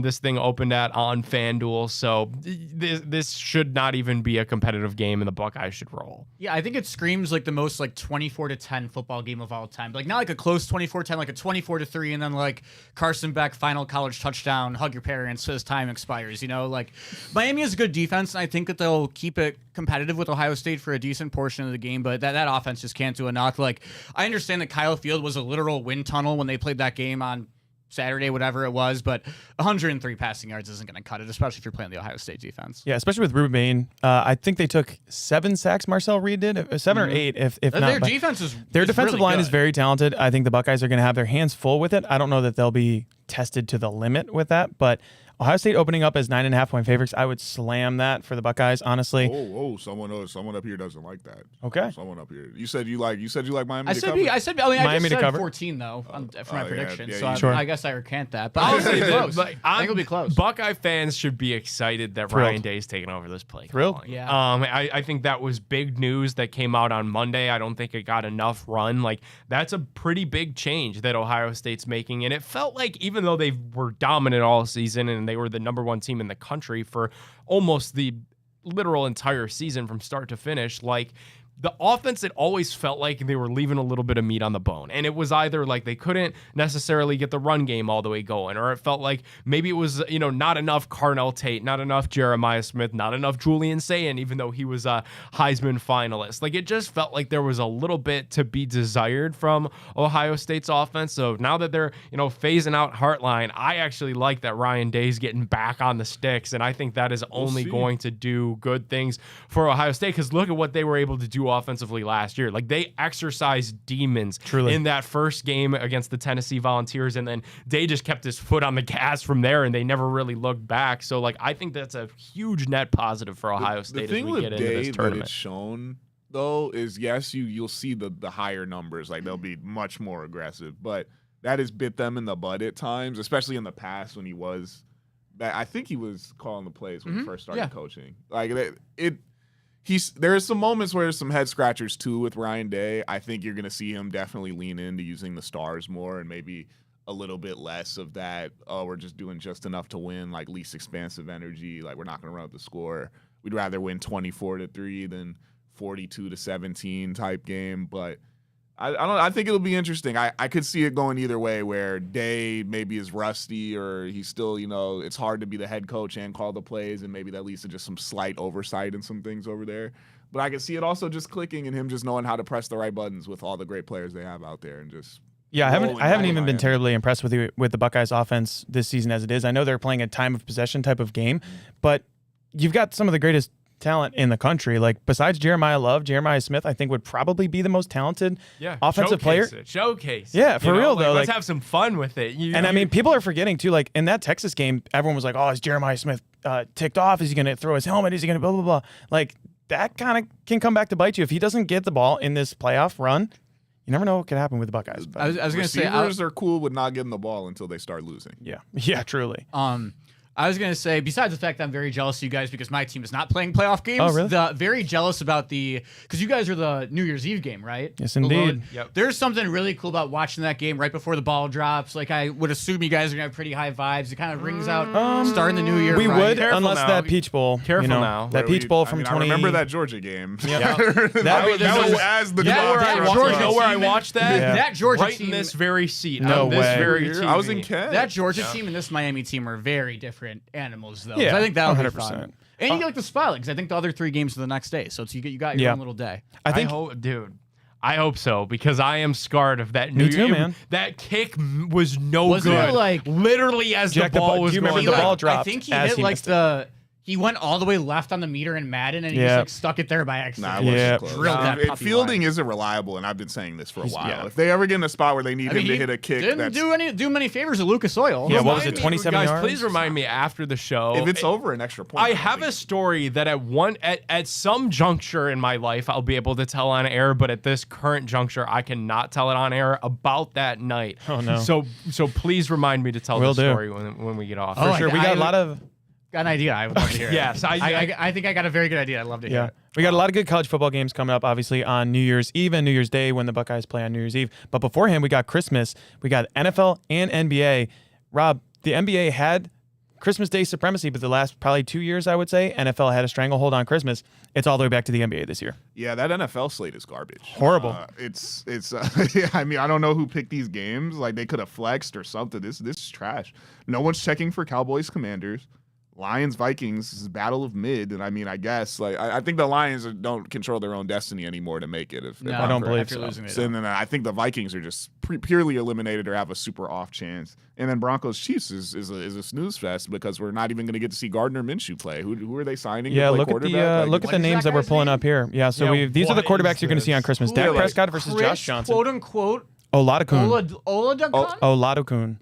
This thing opened at on FanDuel. So this should not even be a competitive game, and the Buckeyes should roll. Yeah, I think it screams like the most like 24-10 football game of all time. Like not like a close 24-10, like a 24-3, and then like Carson Beck final college touchdown, hug your parents as time expires. Like Miami has a good defense, and I think that they'll keep it competitive with Ohio State for a decent portion of the game, but that offense just can't do enough. Like I understand that Kyle Field was a literal wind tunnel when they played that game on Saturday, whatever it was, but 103 passing yards isn't going to cut it, especially if you're playing the Ohio State defense. Yeah, especially with Ruben Bain. I think they took 7 sacks, Marcel Reed did, 7 or 8, if not. Their but defense is their defensive really line good. is very talented. I think the Buckeyes are going to have their hands full with it. I don't know that they'll be tested to the limit with that, but Ohio State opening up as 9.5-point favorites. I would slam that for the Buckeyes, honestly. Someone up here doesn't like that. Okay. Someone up here. You said you like Miami. I to said, cover? I said, Miami to just said cover? 14 though for my prediction. yeah, So sure. I guess I recant that. But I'll say close. I think it'll be close. Buckeye fans should be excited that Thrilled. Ryan Day's taking over this play. Thrilled? calling. Yeah. I think that was big news that came out on Monday. I don't think it got enough run. Like, that's a pretty big change that Ohio State's making. And it felt like even though they were dominant all season and they were the number one team in the country for almost the literal entire season from start to finish, like, the offense, it always felt like they were leaving a little bit of meat on the bone. And it was either like they couldn't necessarily get the run game all the way going, or it felt like maybe it was, not enough Carnell Tate, not enough Jeremiah Smith, not enough Julian Sayin, even though he was a Heisman finalist. Like, it just felt like there was a little bit to be desired from Ohio State's offense. So now that they're, phasing out Hartline, I actually like that Ryan Day's getting back on the sticks. And I think that is only going to do good things for Ohio State, because look at what they were able to do offensively last year. Like, they exercised demons in that first game against the Tennessee Volunteers, and then Day just kept his foot on the gas from there, and they never really looked back. So, like, I think that's a huge net positive for Ohio State as we get into this tournament. That it's shown, though, is yes, you'll see the higher numbers. Like, they'll be much more aggressive, but that has bit them in the butt at times, especially in the past when he was. I think he was calling the plays when he first started coaching. Like, there's some moments where there's some head scratchers too with Ryan Day. I think you're going to see him definitely lean into using the stars more and maybe a little bit less of that, we're just doing just enough to win, like least expansive energy. Like, we're not going to run up the score. We'd rather win 24-3 than 42-17 type game. But I think it'll be interesting. I could see it going either way, where Day maybe is rusty, or he's still, it's hard to be the head coach and call the plays, and maybe that leads to just some slight oversight and some things over there. But I can see it also just clicking and him just knowing how to press the right buttons with all the great players they have out there, and just I haven't even been terribly impressed with the Buckeyes offense this season as it is. I know they're playing a time of possession type of game, but you've got some of the greatest talent in the country. Like, besides Jeremiah Smith, I think would probably be the most talented offensive player. Showcase. Yeah, for real though. Let's have some fun with it. I mean, people are forgetting too. Like, in that Texas game, everyone was like, "Oh, is Jeremiah Smith ticked off? Is he going to throw his helmet? Is he going to blah blah blah?" Like, that kind of can come back to bite you if he doesn't get the ball in this playoff run. You never know what could happen with the Buckeyes. I was going to say, receivers are cool with not getting the ball until they start losing. Yeah, truly. I was going to say, besides the fact that I'm very jealous of you guys because my team is not playing playoff games, Oh, really? Very jealous about because you guys are the New Year's Eve game, right? Yes, indeed. Yep. There's something really cool about watching that game right before the ball drops. Like, I would assume you guys are going to have pretty high vibes. It kind of rings out starting the new year. We right? would, Careful unless now. that Peach Bowl. Careful now. That Peach Bowl from 20. I remember that Georgia game. Yeah. that was as the You know where I watched that? Yeah. That Georgia Right team, in this very seat. No on this way. very TV. I was in Kent. that Georgia team and this Miami team are very different animals, though. Yeah, So I think that'll be 100%. fun. And you get like the spotlight because I think the other 3 games are the next day, so it's, you got your own little day. I think I hope so, because I am scarred of that. Me too, man. That kick was no Wasn't good. it like literally as Jack, the ball was do you remember going the down. ball I dropped think he as hit he like missed it? he went all the way left on the meter in Madden and he Yeah. just like stuck it there by Nah, accident. it wasn't Yeah. close. Drilled that puppy Fielding line. isn't reliable, and I've been saying this for a while. yeah. If they ever get in a spot where they need I mean, him to he hit a kick, didn't that's do many favors to Lucas Oil. Yeah, what was Remind it, me, 27 guys, yards? please remind me after the show. if it's over an extra point. I have a story that at some juncture in my life I'll be able to tell on air, but at this current juncture I cannot tell it on air about that night. Oh, no. So please remind me to tell Will the do. story when we get off. Oh, For sure. We got a lot of. Got an idea. I would love to hear it. Yes, I think I got a very good idea. I'd love to hear Yeah. it. We got a lot of good college football games coming up, obviously, on New Year's Eve and New Year's Day when the Buckeyes play on New Year's Eve. But beforehand, we got Christmas. We got NFL and NBA. Rob, the NBA had Christmas Day supremacy, but the last probably 2 years, I would say, NFL had a stranglehold on Christmas. It's all the way back to the NBA this year. Yeah, that NFL slate is garbage. Horrible. It's I mean, I don't know who picked these games. Like, they could have flexed or something. This is trash. No one's checking for Cowboys Commanders. Lions Vikings is a battle of mid, and I mean, I guess like I think the Lions don't control their own destiny anymore to make it. I don't believe after so. losing, they So don't. then I think the Vikings are just purely eliminated or have a super off chance. And then Broncos Chiefs is a snooze fest because we're not even going to get to see Gardner Minshew play. Who are they signing? Yeah, to play look at quarterback? the look at the What is names that that we're guy's pulling name? up here. Yeah, so Yeah, these are the what quarterbacks is you're going to see on this? Christmas. Who Dak are they? Prescott versus Chris, Josh Johnson. quote unquote, Oladokun. Oladokun? Oladokun.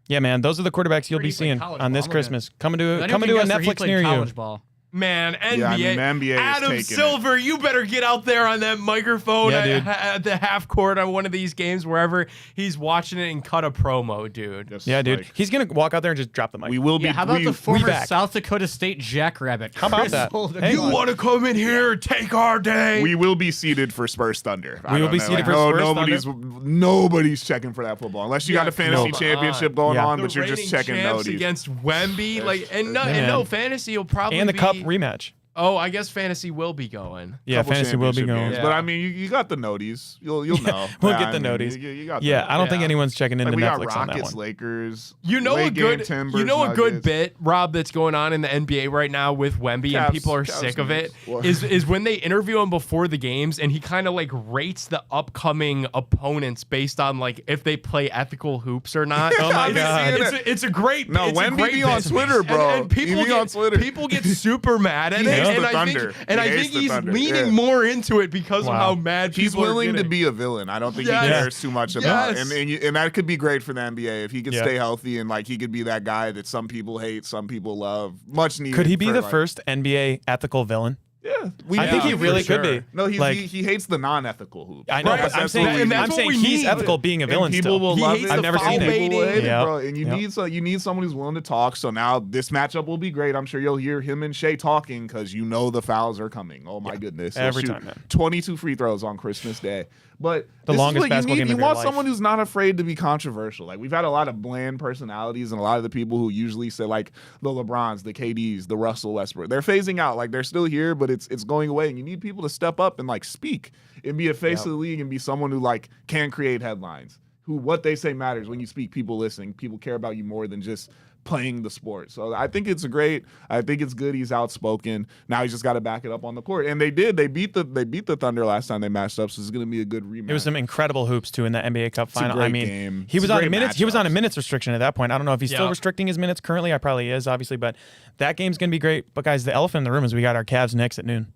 Yeah, man, those are the quarterbacks you'll Where be he played seeing college on ball. this I'm Christmas. Coming to Anyone a can guess where he Netflix played near you. college ball. Man, NBA. Yeah, I mean, the NBA is Adam taking it. Silver, you better get out there on that microphone Yeah, dude. at the half court on one of these games, wherever he's watching it, and cut a promo, dude. Just Yeah, dude. like, He's gonna walk out there and just drop the mic. we will be. Yeah, how about we, the former back. South Dakota State Jackrabbit? How about Chris that? Holder. Hey, You want to come in here, take our day? we will be seated for Spurs Thunder. We will be seated for Spurs Nobody's checking for that football unless you got a fantasy come championship going Yeah. on, the but you're just reigning checking champs noties. against Wemby, and man. no fantasy will probably and the be, cup rematch. Oh, I guess fantasy will be going. Yeah, Couple fantasy will be championship going. games. Yeah. But I mean, you got the noties. You'll know. We'll Yeah, get the I mean, noties. You got the Yeah, I don't think Yeah. anyone's checking into Like we got Netflix on that Rockets, one. Lakers. You know late a game good, Timbers, you know a good Nuggets. bit, Rob, that's going on in the NBA right now with Wemby, Cavs- and people are Cavs sick of it. Knicks. What? Is when they interview him before the games, and he kind of like rates the upcoming opponents based on like if they play ethical hoops or not. Oh my It's- God. it's a great. No, it's a Wemby great be on bit. Twitter, bro. And people He be get on Twitter. people get super mad at He it, hates and the I Thunder. think and He I hates think the he's Thunder, leaning yeah. more into it because of Wow. how mad He's people are willing to getting. be a villain. I don't think Yes. he cares too much about, Yes. and that could be great for the NBA if he could Yeah. stay healthy and like he could be that guy that some people hate, some people love. Much needed. Could he be for, the like- first NBA ethical villain? Yeah, I think he for really sure. could be. No, like, he hates the non-ethical hoops. I know, Right, but I'm that's saying, what we- that's I'm what saying we he's need. ethical being a And villain people still. will He love hates it. the I've never foul seen it. baiting. People will hate it, Yep. bro. And you Yep. need someone who's willing to talk. So now this matchup will be great. I'm sure you'll hear him and Shea talking because you know the fouls are coming. Oh my goodness! He'll Every shoot time, man. 22 free throws on Christmas Day. But The this is longest what basketball you game need. of You your want life. someone who's not afraid to be controversial. Like we've had a lot of bland personalities and a lot of the people who usually say like the LeBrons, the KDs, the Russell Westbrook. They're phasing out. Like they're still here, but it's going away. And you need people to step up and like speak and be a face of the league and be someone who like can create headlines. Who what they say matters. When you speak, people listen. People care about you more than just playing the sport. So I think it's great. I think it's good. He's outspoken. Now he's just got to back it up on the court. And they did. They beat the Thunder last time they matched up. So it's going to be a good rematch. It was some incredible hoops too in the NBA Cup a final. great I mean, game. he It's was a on great minutes. He was on a matchups. minutes restriction at that point. I don't know if he's still Yeah. restricting his minutes currently. I probably is, obviously, but that game's gonna be great. But guys, the elephant in the room is we got our Cavs Knicks at noon.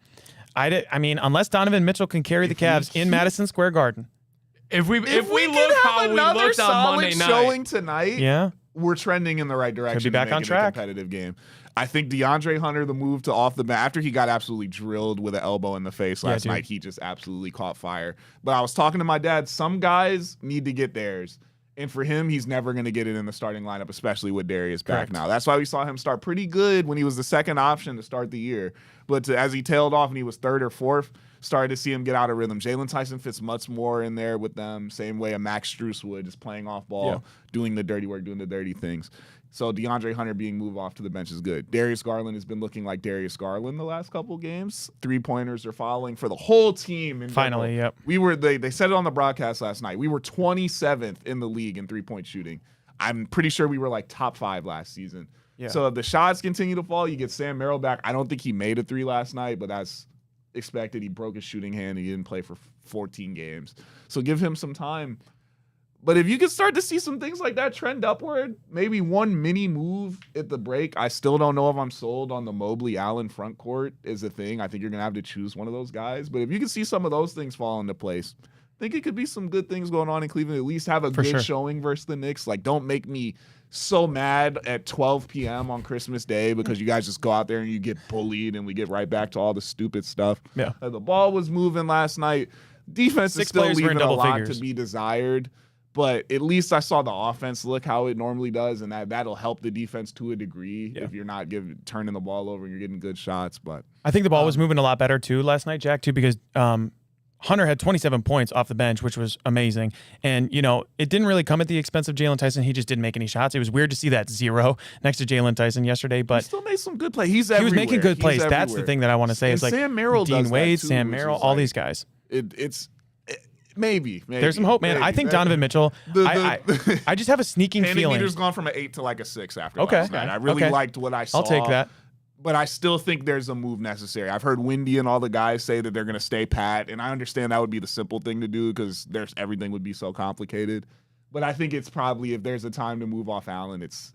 I mean, unless Donovan Mitchell can carry the Cavs in Madison Square Garden. If we If we look can how have we another looked on solid Monday night, showing tonight, Yeah. we're trending in the right direction. Could be back to on make it track. A competitive game. I think DeAndre Hunter, the move to off the bench after he got absolutely drilled with an elbow in the face last dude. night, he just absolutely caught fire. But I was talking to my dad. Some guys need to get theirs. And for him, he's never going to get it in the starting lineup, especially with Darius back Correct. now. That's why we saw him start pretty good when he was the second option to start the year. But as he tailed off and he was third or fourth, started to see him get out of rhythm. Jalen Tyson fits much more in there with them, same way a Max Strus would, just playing off ball, doing the dirty work, doing the dirty things. So DeAndre Hunter being moved off to the bench is good. Darius Garland has been looking like Darius Garland the last couple games. 3-pointers are following for the whole team. In Finally, general. yep. They said it on the broadcast last night. We were 27th in the league in 3-point shooting. I'm pretty sure we were like top 5 last season. Yeah. So if the shots continue to fall, you get Sam Merrill back. I don't think he made a 3 last night, but that's expected. He broke his shooting hand. He didn't play for 14 games. So give him some time. But if you can start to see some things like that trend upward, maybe one mini move at the break. I still don't know if I'm sold on the Mobley Allen front court is a thing. I think you're going to have to choose one of those guys. But if you can see some of those things fall into place, I think it could be some good things going on in Cleveland. At least have a For good sure. showing versus the Knicks. Like, don't make me so mad at 12 p.m. on Christmas Day because you guys just go out there and you get bullied and we get right back to all the stupid stuff. Yeah. The ball was moving last night. Defense is 6 still players were in leaving a double lot figures. to be desired. But at least I saw the offense look how it normally does, and that'll help the defense to a degree if you're not turning the ball over and you're getting good shots. But I think the ball was moving a lot better too last night, Jack, too, because Hunter had 27 points off the bench, which was amazing. And, you know, it didn't really come at the expense of Jalen Tyson. He just didn't make any shots. It was weird to see that 0 next to Jalen Tyson yesterday, he but still made some good plays. He he was making good plays. That's the everywhere. thing that I want to say. And Is like Sam Merrill does Dean that Wade, too, Sam which Merrill, is all like- these guys. Maybe. There's some hope, man. I maybe. think Donovan Mitchell. The- I just have a sneaking Panic feeling. meter's gone from an 8 to like a 6 after Okay. last night. I really Okay. liked what I saw. I'll take that. But I still think there's a move necessary. I've heard Wendy and all the guys say that they're going to stay pat, and I understand that would be the simple thing to do because everything would be so complicated. But I think it's probably if there's a time to move off Allen, it's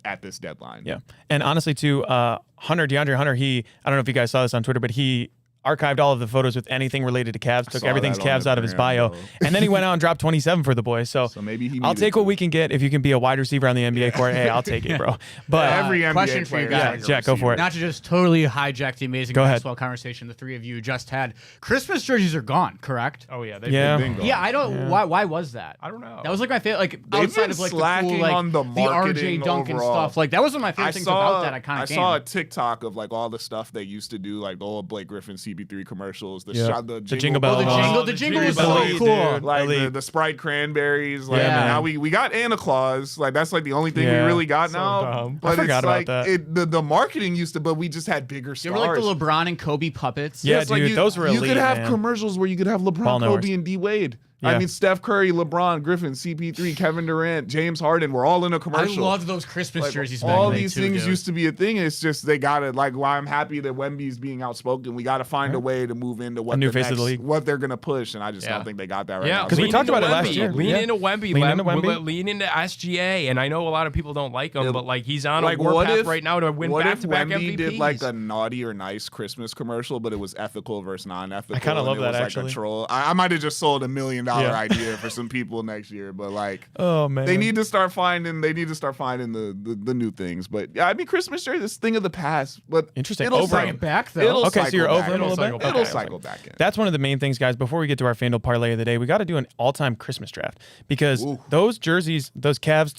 at this deadline. Yeah. And honestly, too, DeAndre Hunter, I don't know if you guys saw this on Twitter, but he archived all of the photos with anything related to Cavs, took saw everything's that on Cavs the out of his gram, bio, bro. and then he went out and dropped 27 for the boys. So maybe he I'll needed take what to. we can get if you can be a wide receiver on the NBA court. Hey, I'll take it, bro. But Every NBA question for you player is guys. like a Jack, go for receiver. it. Not to just totally hijack the amazing Go ahead. basketball conversation the three of you just had. Christmas jerseys are gone, correct? Oh yeah, they've Yeah. been Bingo. Yeah, I don't. Why was that? I don't know. That was like my favorite. Like They've outside been of like the slacking cool, like on the RJ marketing Dunk and overall. stuff. Like that was one of my favorite things about that iconic I game. saw a TikTok of like all the stuff they used to do, like the old Blake Griffin CP3 commercials, the Yeah. shot, the jingle bell. the Oh, jingle, the the jingle jingle was bell. so Elite, cool. dude. like Elite. the Sprite cranberries. Like Yeah, man. now we got Santa Claus. Like that's like the only thing Yeah. we really got So now. dumb. But I forgot it's about like that. the marketing used to, but we just had bigger They stars. were like the LeBron and Kobe puppets. Yeah, It's like dude, you, those were You elite, could have man. commercials where you could have Ball LeBron, knowers. Kobe, and D Wade. Yeah. I mean, Steph Curry, LeBron, Griffin, CP3, Kevin Durant, James Harden. We're all in a I commercial. loved those Christmas Like, jerseys. Back all in the day, these too, things dude. used to be a thing. It's just they got to like. Why I'm happy that Wemby's being outspoken. We got to find a way to move into what new the face of the next- league. what they're gonna push, and I just Yeah. don't think they got that right Yeah, now. 'Cause we lean talked into about it last Wemby. year. Lean Yeah. into Wemby. Lean into Wemby. Lean into SGA. And I know a lot of people don't like him, but like he's on Like, a what warpath if right now to win what if back-to-back Wemby MVPs. did like a naughty or nice Christmas commercial, but it was ethical versus non-ethical? I kinda and love it that, was actually. Like a troll. I might have just sold $1 million Yeah. idea for some people next year, but like. Oh man, They need to start finding. They need to start finding the new things. But yeah, I mean, Christmas jerseys, this thing of the past. But Interesting. It'll Over cycle him. back though. It'll Okay, so cycle you're back over him a in. little bit? It'll Okay. cycle back in. That's one of the main things, guys. Before we get to our FanDuel parlay of the day, we got to do an all-time Christmas draft because those jerseys, those Cavs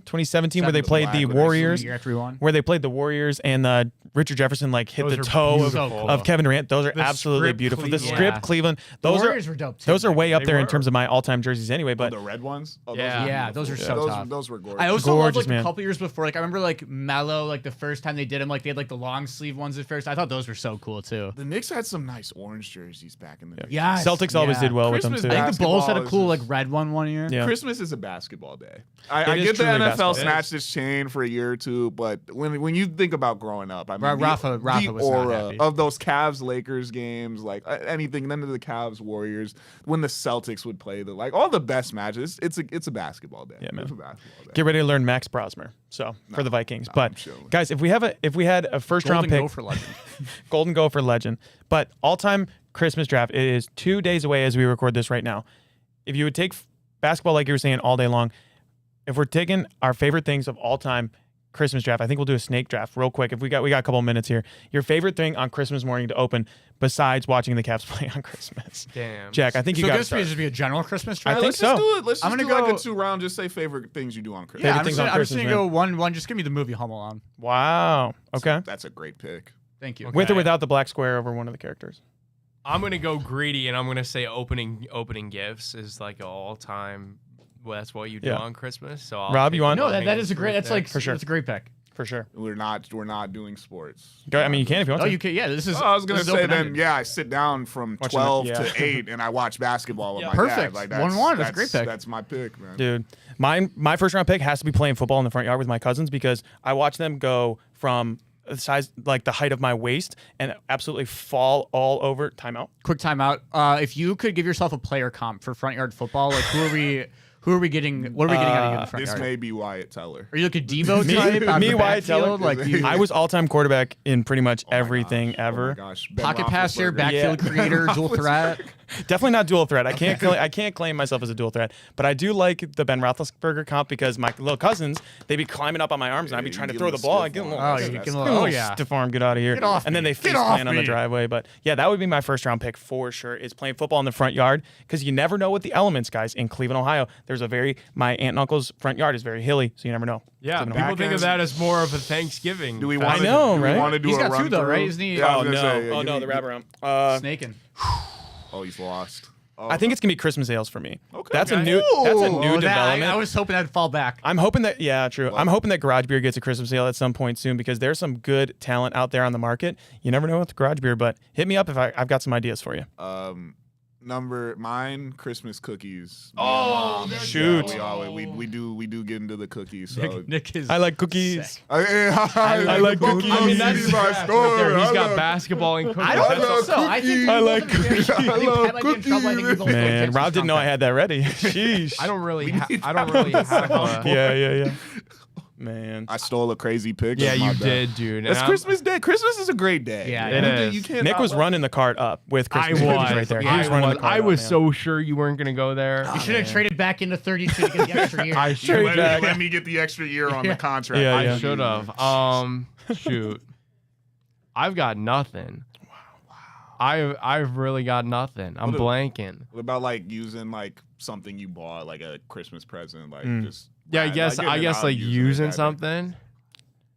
2017, where they played the black with their Warriors, Year after we won. where they played the Warriors and Richard Jefferson like hit Those the are toe beautiful. of Kevin Durant. Those are The absolutely script beautiful. The Cleveland. script Yeah. Cleveland. The Those Warriors are were dope too. those are way up They there in were. terms of my all-time jerseys anyway. But The red ones. Oh, Yeah. Yeah, those are so those, tough. Those were gorgeous. I also loved Gorgeous, like man. a couple years before. Like I remember like Melo, like the first time they did them, like they had like the long sleeve ones at first. I thought those were so cool too. the Knicks had some nice orange jerseys back in the day. Yeah, Celtics always did well with them Christmas too. I think the Bulls had a Basketball cool is like red one year. Yeah. Christmas is a basketball day. It I is get the truly basketball. NFL It snatched its chain for a year or two, but when you think about growing up, I mean, Rafa the was not aura happy. of those Cavs Lakers games, like anything, none of the Cavs Warriors, when the Celtics would play like all the best matches, it's a basketball day. Yeah, man. It's a basketball day. Get ready to learn Max Brosmer. So for the Vikings, I'm but chilling. guys, if we had a first round Golden pick, Gopher legend. Golden Gopher legend, but all-time Christmas draft, it is 2 days away as we record this right now. If you would take basketball like you were saying all day long, if we're taking our favorite things of all time Christmas draft, I think we'll do a snake draft real quick. If we got a couple of minutes here. Your favorite thing on Christmas morning to open besides watching the Cavs play on Christmas? Damn. Jack, I think you So got to this start. would just be a general Christmas I draft. think Let's so. just do it. Let's I'm just gonna do like go- a 2-round. Just say favorite things you do on Christmas. Yeah, Favorite I'm things just, on gonna, I'm just Christmas, gonna go one. Just give me the movie Home Alone. Wow. Okay. That's a great pick. Thank you. With or Okay. without the black square over one of the characters? I'm gonna go greedy, and I'm gonna say opening gifts is like an all-time. Well, that's what you do Yeah. on Christmas. So I'll Rob, take you want- the No, that low-hanging is a great. fruit That's there. like For sure. That's a great pick. For sure. We're not doing sports. Go, I mean, you can if you want Oh, to. you can. Yeah, this is. Oh, I was gonna this is say then, open-ended. yeah, I sit down from Watching 12 the- to yeah. 8 and I watch basketball with my dad. Perfect. Like 1-1. That's a great pick. That's my pick, man. Dude, my first round pick has to be playing football in the front yard with my cousins because I watch them go from the size, like the height of my waist, and absolutely fall all over. Timeout. Quick timeout. If you could give yourself a player comp for front yard football, like who are we? Who are we getting? What are we getting out of you in the front This yard? may be Wyatt Teller. Are you like a Devo type? out of me, the Wyatt Teller. backfield? Like you, I was all-time quarterback in pretty much Oh my everything gosh. ever. Oh my gosh. Ben pocket passer, Roethlisberger. backfield Yeah. creator, dual threat. Definitely not dual threat. I can't claim myself as a dual threat, but I do like the Ben Roethlisberger comp because my little cousins, they be climbing up on my arms and I'd be you trying to give throw him the a ball. I stiff get a one. little, Oh, That's- you that's can. tough. Oh yeah. stiff arm, get out of here. Get off and then me. they face Get off plant on the me. driveway. But yeah, that would be my first round pick for sure. Is playing football in the front yard because you never know what the elements, guys. In Cleveland, Ohio, there's my aunt and uncle's front yard is very hilly, so you never know. Yeah, Cleveland, people Ohio. think of that as more of a Thanksgiving. Do we fest. want I know, to right? want to do He's a got run two, though, through? right? Isn't he? Yeah, I Oh was no! gonna say, Oh give no! me- The wraparound. Snaking. Oh, he's lost. Oh, I think it's gonna be Christmas ales for me. Okay. That's a Okay. new. That's a Oh, new that- development. I was hoping that'd fall back. I'm hoping that I'm hoping that Garage Beer gets a Christmas sale at some point soon because there's some good talent out there on the market. You never know with Garage Beer, but hit me up if I've got some ideas for you. mine Christmas cookies. Oh, Yeah, shoot. we do get into the cookies. So. Nick is. I like cookies. I like cookies. I mean, that's my store. There, he's I got love- basketball and cookies. I don't That's think all- so. I think I like cookies. I think love Pat might be in trouble. I think he's also Man, Texas Rob didn't know I Trump. had that ready. Sheesh. I don't really have a. Yeah. Man. I stole a crazy pick. Yeah, That's my you bad. did, dude. It's And Christmas Day. Christmas is a great day. Yeah, it is. You can't Nick not was love running the cart up with I Christmas movies was right there. Yeah, He was running the cart I up, was man. so sure you weren't gonna go there. You should have traded back into 32 to get the extra year. I You should. let me get the extra year on the contract. Yeah, I yeah. should have. Shoot. I've got nothing. I've really got nothing. I'm blanking. What about like using like something you bought, like a Christmas present, like just Yeah, like, I getting it guess out like and using it using that day. something.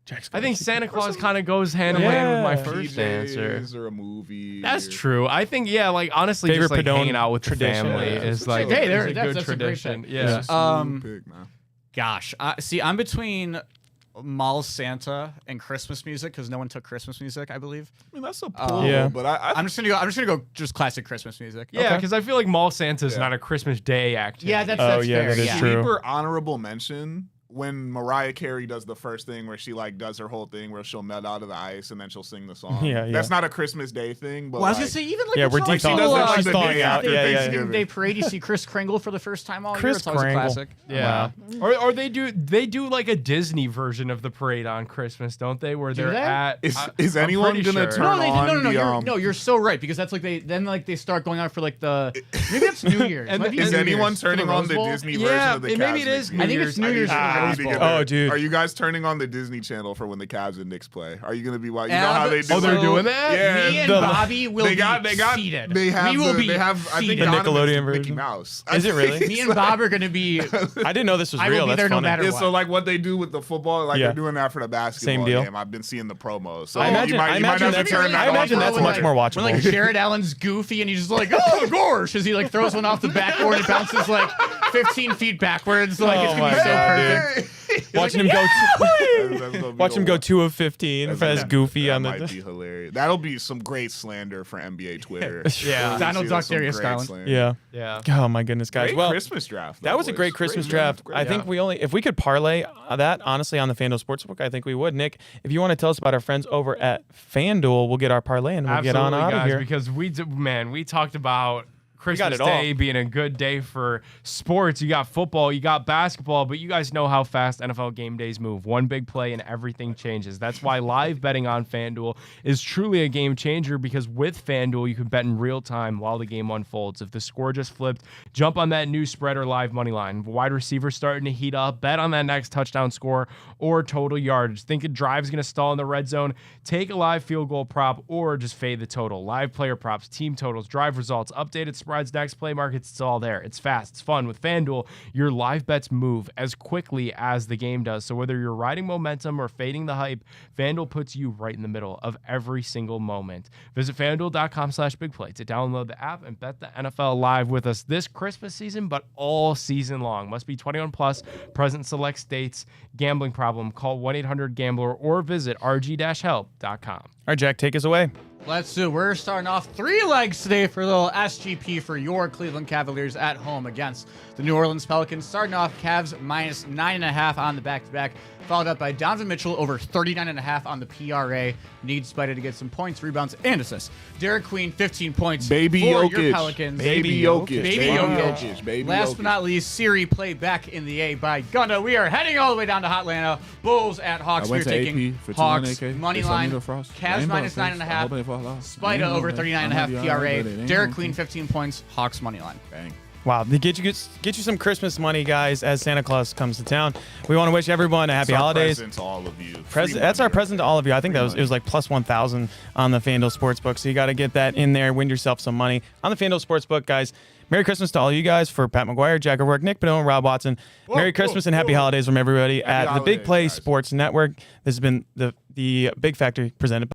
Jack's I got think a- Santa Claus kind of goes hand in hand with my Yeah. first answer. PJs or a movie. That's or- true. I think like honestly, Favorite just like Padone hanging out with the tradition. family Yeah, is it's like chill. Hey, is a that's good a great tradition. pick. Yeah. It's a smooth pick, man. Gosh, see, I'm between Mall Santa and Christmas music because no one took Christmas music, I believe. I mean, that's a pull, Yeah. but I I'm just gonna go just classic Christmas music. Yeah, because I feel like Mall Santa is Yeah. not a Christmas Day activity. Yeah, that's Oh, that's yeah, fair. that is yeah. true. sleeper honorable mention when Mariah Carey does the first thing where she like does her whole thing where she'll melt out of the ice and then she'll sing the song. Yeah, yeah. That's not a Christmas Day thing, but Well, I was like, gonna say even like Yeah, the we're Charlie deep on- Cole, like she's the thawing day out. after Yeah, yeah, Thanksgiving. Day parade. You see Chris Kringle for the first time all year. Kris It's always Kringle. a classic. Yeah. Or they do like a Disney version of the parade on Christmas, don't they? Where they're they? at. Is I'm anyone pretty gonna sure. turn on No, the, you're so right because that's like they start going on for like the maybe it's New Year's. And Might be Is New anyone Year's for turning the on Rose the Bowl. Disney Yeah, version of the Cavs? maybe it is next New year? I think it's New Year's. Year's for the I Rose need to Bowl. get Oh, there. dude. Are you guys turning on the Disney Channel for when the Cavs and Knicks play? Are you gonna be like, you know how they do? Oh, they're like- doing that? Yeah. Me and The- Bobby will They got, be seated. they have, we will be they have, I think seated. The Donovan's Nickelodeon Mickey version? Mouse. Is it really? Me and Bob are gonna be. I didn't know this was I will real. be That's there no funny. matter Yeah, what. so like what they do with the football, like Yeah. they're doing that for the basketball Same deal. game. I've been seeing the promos. So I imagine- you might, I you might imagine have to that's- turn that I on imagine for that's a much while. more When like watchable. Jared Allen's goofy and he's just like, oh, gosh, as he like throws one off the backboard and bounces like 15 feet backwards. Like it's Oh gonna be my so God, perfect. Watching him go, That's gonna be watch him the go one. 2 of 15 as Goofy that on might the. be hilarious. That'll be some great slander for NBA Twitter. Yeah. Donald See, Duck, that's some Darius great Garland. slander. Yeah. Yeah. Oh my goodness, guys. Great Well, Christmas draft. that was a great Christmas draft. I think we only if we could parlay that honestly on the FanDuel Sportsbook, I think we would. Nick, if you want to tell us about our friends over at FanDuel, we'll get our parlay and we'll get on out of guys, here. because we talked about Christmas it all. Day being a good day for sports. You got football, you got basketball, but you guys know how fast NFL game days move. One big play and everything changes. That's why live betting on FanDuel is truly a game changer, because with FanDuel, you can bet in real time while the game unfolds. If the score just flipped, jump on that new spread or live money line. Wide receiver starting to heat up, bet on that next touchdown score or total yardage. Think a drive's going to stall in the red zone, take a live field goal prop or just fade the total. Live player props, team totals, drive results, updated spreads, next play markets, it's all there. It's fast, it's fun. With FanDuel, your live bets move as quickly as the game does. So whether you're riding momentum or fading the hype, FanDuel puts you right in the middle of every single moment. Visit FanDuel.com/bigplay to download the app and bet the NFL live with us this Christmas season, but all season long. Must be 21 plus, present in select states. Gambling problem, call 1-800-GAMBLER or visit rg-help.com. All right, Jack, take us away. Let's do. We're starting off 3 legs today for a little SGP for your Cleveland Cavaliers at home against the New Orleans Pelicans. Starting off, Cavs minus 9.5 on the back-to-back, followed up by Donovan Mitchell over 39.5 on the PRA. Needs Spida to get some points, rebounds, and assists. Derek Queen, 15 points Baby for Jokic. your Pelicans. Baby Jokic. Baby Jokic. Baby Last Jokic. but not least, Siri play back in the A by Gunna. We are heading all the way down to Hotlanta. Bulls at Hawks. We're taking Hawks money line. Cavs minus 9.5. Spida over 39.5 PRA. Derek Queen, 15 points. Hawks money line. Bang. Wow, they get you some Christmas money, guys, as Santa Claus comes to town. We want to wish everyone a happy It's our holidays. present to all of you. That's our present to all of you. I think it was like plus 1,000 on the FanDuel Sportsbook. So you got to get that in there, win yourself some money on the FanDuel Sportsbook, guys. Merry Christmas to all you guys. For Pat McGuire, Jack O'Rourke, Nick Padone, Rob Watson. Merry Christmas and happy holidays from everybody at the Big holidays, Play guys. Sports Network. This has been the Big Factory presented by